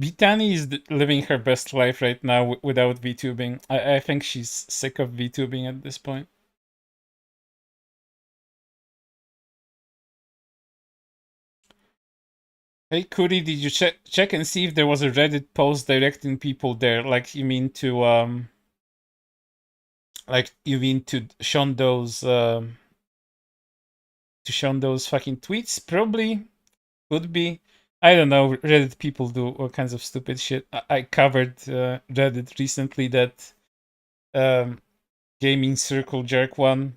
Bitani is living her best life right now without VTubing. I think she's sick of VTubing at this point. Hey Kuri, did you check and see if there was a Reddit post directing people there? Like you mean to Shondo's fucking tweets? Probably could be. I don't know. Reddit people do all kinds of stupid shit. I covered Reddit recently, that gaming circle jerk one.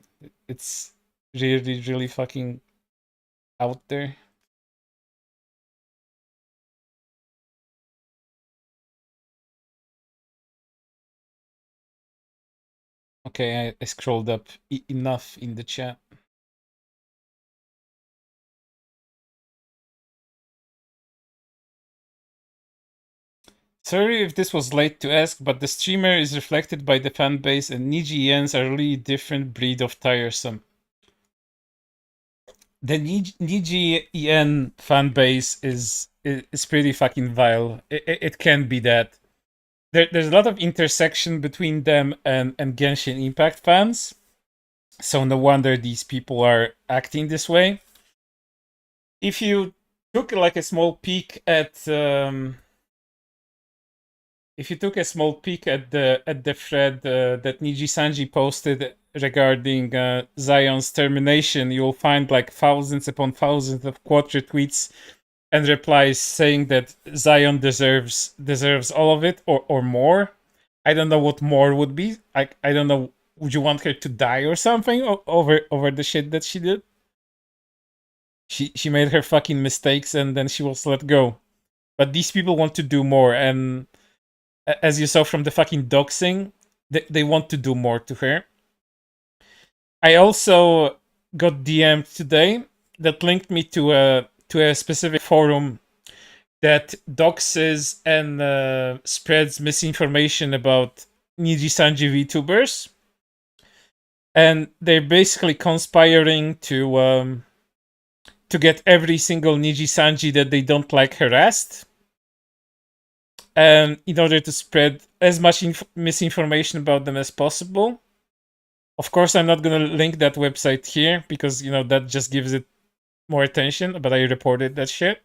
It's really fucking out there. Okay, I scrolled up enough in the chat. Sorry if this was late to ask, but the streamer is reflected by the fan base, and Niji-ens are really different breed of tiresome. The Niji-en fan base is pretty fucking vile. It can be that. There's a lot of intersection between them and Genshin Impact fans. So no wonder these people are acting this way. If you took like a small peek at the thread that Nijisanji posted regarding Zion's termination, you'll find like thousands upon thousands of quote retweets and replies saying that Zion deserves all of it or more. I don't know what more would be. I don't know. Would you want her to die or something over the shit that she did? She made her fucking mistakes and then she was let go. But these people want to do more, and as you saw from the fucking doxing, they want to do more to her. I also got DM'd today that linked me to a specific forum that doxes and spreads misinformation about Nijisanji VTubers. And they're basically conspiring to get every single Nijisanji that they don't like harassed. in order to spread as much misinformation about them as possible. Of course, I'm not gonna link that website here because, you know, that just gives it more attention, but I reported that shit.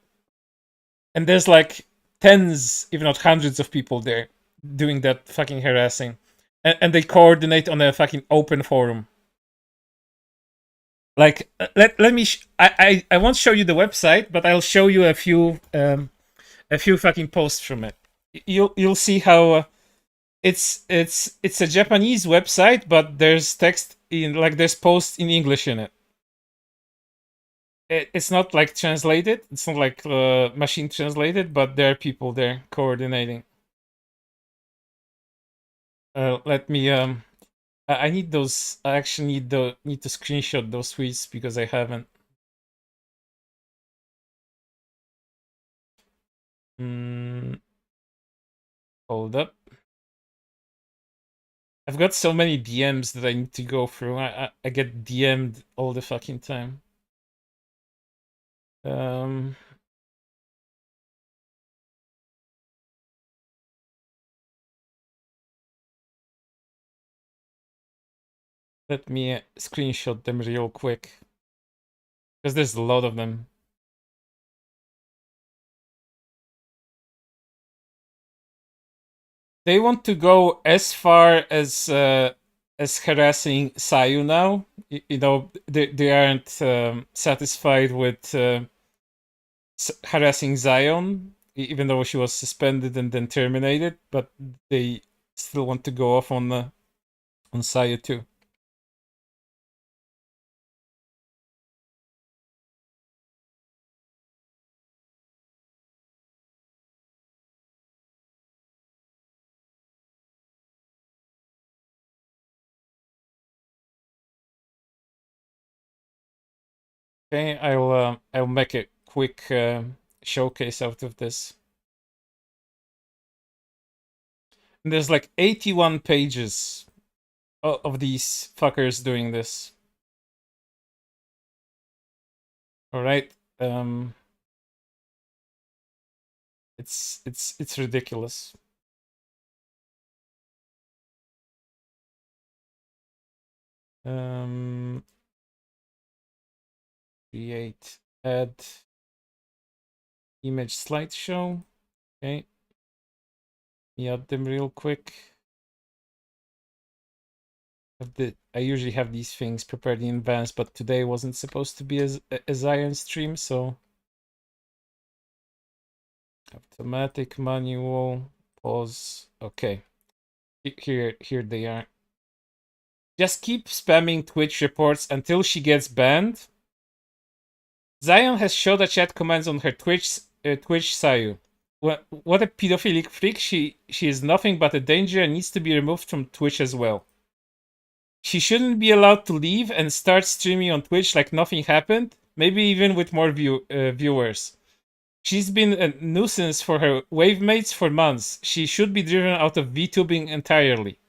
And there's like tens, if not hundreds of people there doing that fucking harassing. And they coordinate on a fucking open forum. Like, let me, I won't show you the website, but I'll show you a few fucking posts from it. You'll see how it's a Japanese website, but there's text in, like, there's posts in English in it. It's not like translated. It's not like machine translated, but there are people there coordinating. Let me I need those. I actually need to screenshot those tweets because I haven't. Hold up. I've got so many DMs that I need to go through. I get DM'd all the fucking time. Let me screenshot them real quick because there's a lot of them. They want to go as far as harassing Sayu now. You know, they aren't satisfied with harassing Zion, even though she was suspended and then terminated. But they still want to go off on Sayu too. Okay, I'll make a quick showcase out of this. And there's like 81 pages of these fuckers doing this. All right, it's ridiculous. Create, add image slideshow. Okay, me add them real quick. I usually have these things prepared in advance, but today wasn't supposed to be a Zion stream, so automatic manual pause. Okay, here they are. Just keep spamming Twitch reports until she gets banned. Zion has showed a chat commands on her Twitch Sayu. What a pedophilic freak. She is nothing but a danger and needs to be removed from Twitch as well. She shouldn't be allowed to leave and start streaming on Twitch like nothing happened, maybe even with more viewers. She's been a nuisance for her wave mates for months. She should be driven out of VTubing entirely.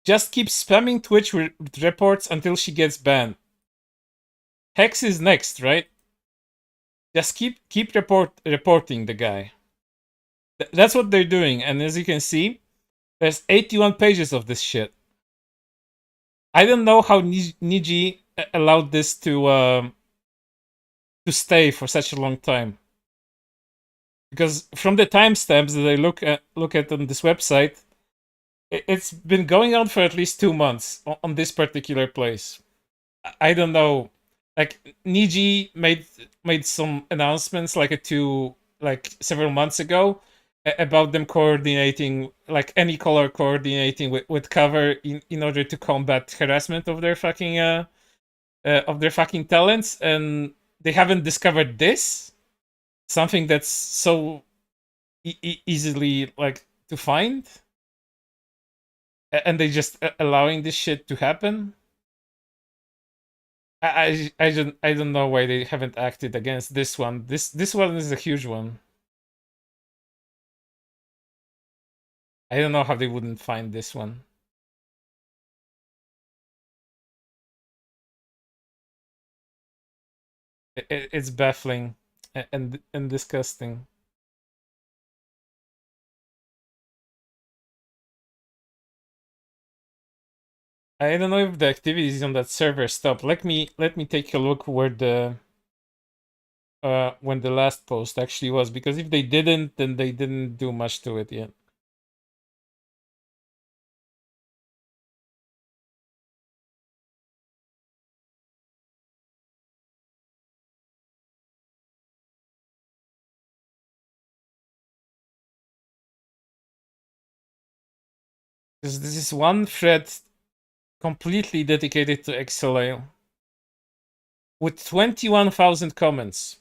Just keep spamming Twitch with reports until she gets banned. Hex is next, right? Just keep reporting the guy. That's what they're doing, and as you can see, there's 81 pages of this shit. I don't know how Niji allowed this to stay for such a long time. Because from the timestamps that I look at on this website, it's been going on for at least 2 months on this particular place. I don't know. Like, Niji made some announcements like several months ago about them coordinating, like any color coordinating with cover in order to combat harassment of their fucking talents, and they haven't discovered this, something that's so easily like to find, and they just allowing this shit to happen. I don't know why they haven't acted against this one. This one is a huge one. I don't know how they wouldn't find this one. It's baffling and disgusting. I don't know if the activities on that server stop. Let me take a look where the when the last post actually was, because if they didn't, then they didn't do much to it yet. This is one thread completely dedicated to XLA with 21,000 comments.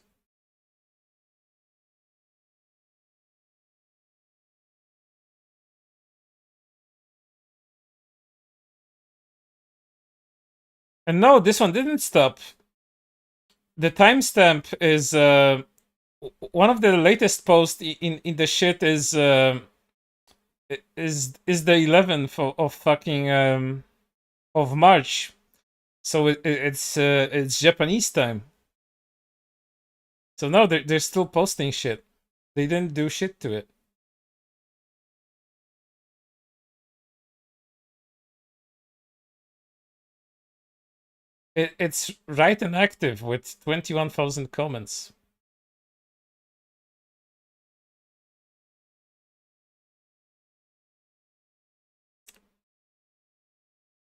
And no, this one didn't stop. The timestamp is one of the latest posts in the shit is the 11th of fucking of March. So it's Japanese time. So no, they're still posting shit. They didn't do shit to it. It's right and active with 21,000 comments.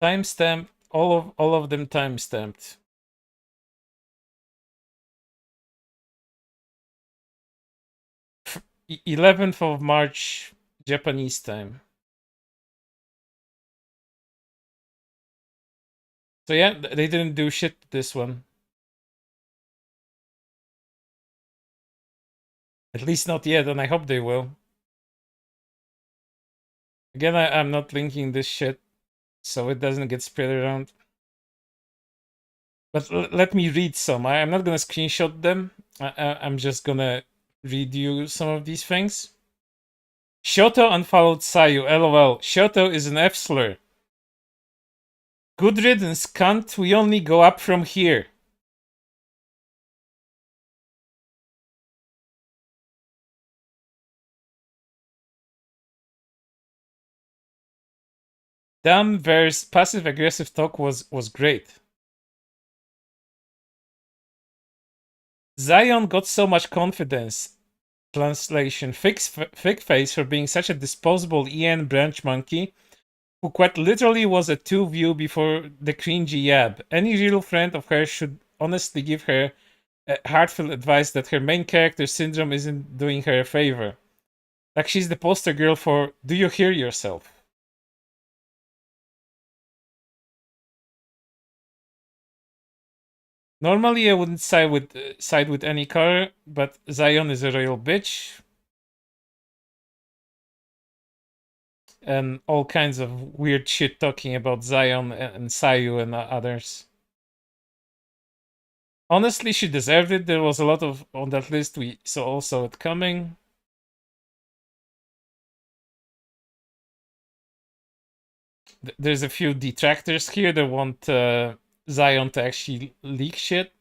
Timestamp, all of them timestamped. 11th of March, Japanese time. So yeah, they didn't do shit to this one. At least not yet, and I hope they will. Again, I'm not linking this shit, so it doesn't get spread around. But let me read some. I'm not gonna screenshot them. I'm just gonna read you some of these things. Shoto unfollowed Sayu, lol. Shoto is an F-slur. Good riddance, cunt. We only go up from here. Dumb verse passive-aggressive talk was great. Zion got so much confidence. Translation: thick face for being such a disposable EN branch monkey who quite literally was a 2-view before the cringy yab. Any real friend of hers should honestly give her heartfelt advice that her main character syndrome isn't doing her a favor. Like she's the poster girl for "Do you hear yourself?" Normally I wouldn't side with any color, but Zion is a real bitch. And all kinds of weird shit talking about Zion and Sayu and others. Honestly, she deserved it. There was a lot of on that list we saw it coming. There's a few detractors here that want Zion to actually leak shit.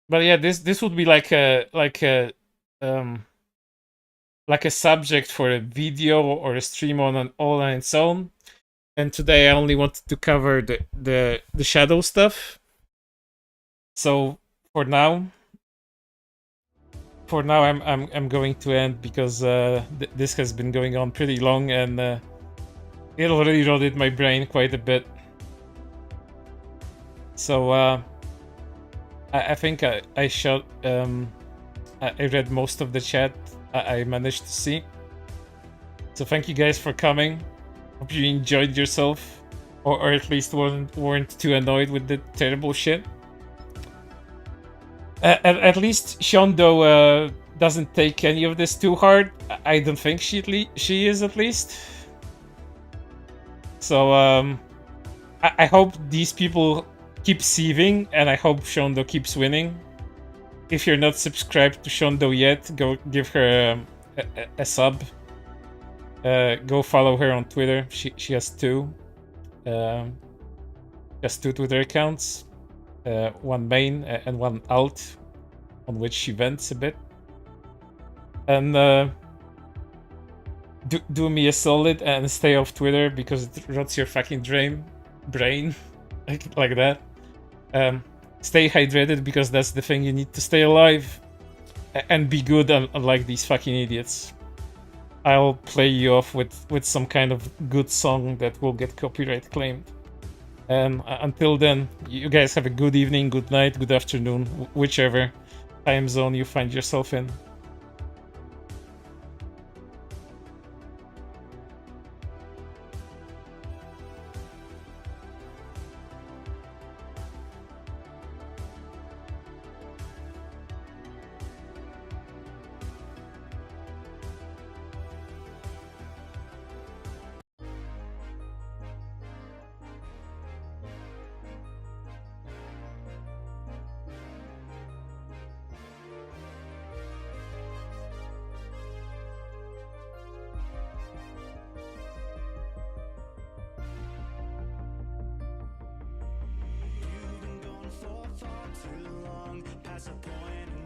But yeah, this would be like a subject for a video or a stream all on its own. And today I only wanted to cover the shadow stuff. So for now I'm going to end because this has been going on pretty long and it already rotted my brain quite a bit. So I think I shot I read most of the chat I managed to see. So thank you guys for coming. Hope you enjoyed yourself, or at least weren't too annoyed with the terrible shit. At least Shondo doesn't take any of this too hard. I don't think she is, at least. So I hope these people keep sieving, and I hope Shondo keeps winning. If you're not subscribed to Shondo yet, go give her a sub. Go follow her on Twitter. She has two. Has two Twitter accounts. One main and one alt, on which she vents a bit. And do me a solid and stay off Twitter because it rots your fucking brain, like that. Stay hydrated because that's the thing you need to stay alive, and be good, unlike these fucking idiots. I'll play you off with some kind of good song that will get copyright claimed. Until then, you guys have a good evening, good night, good afternoon, whichever time zone you find yourself in. You've been gone for far too long, past the point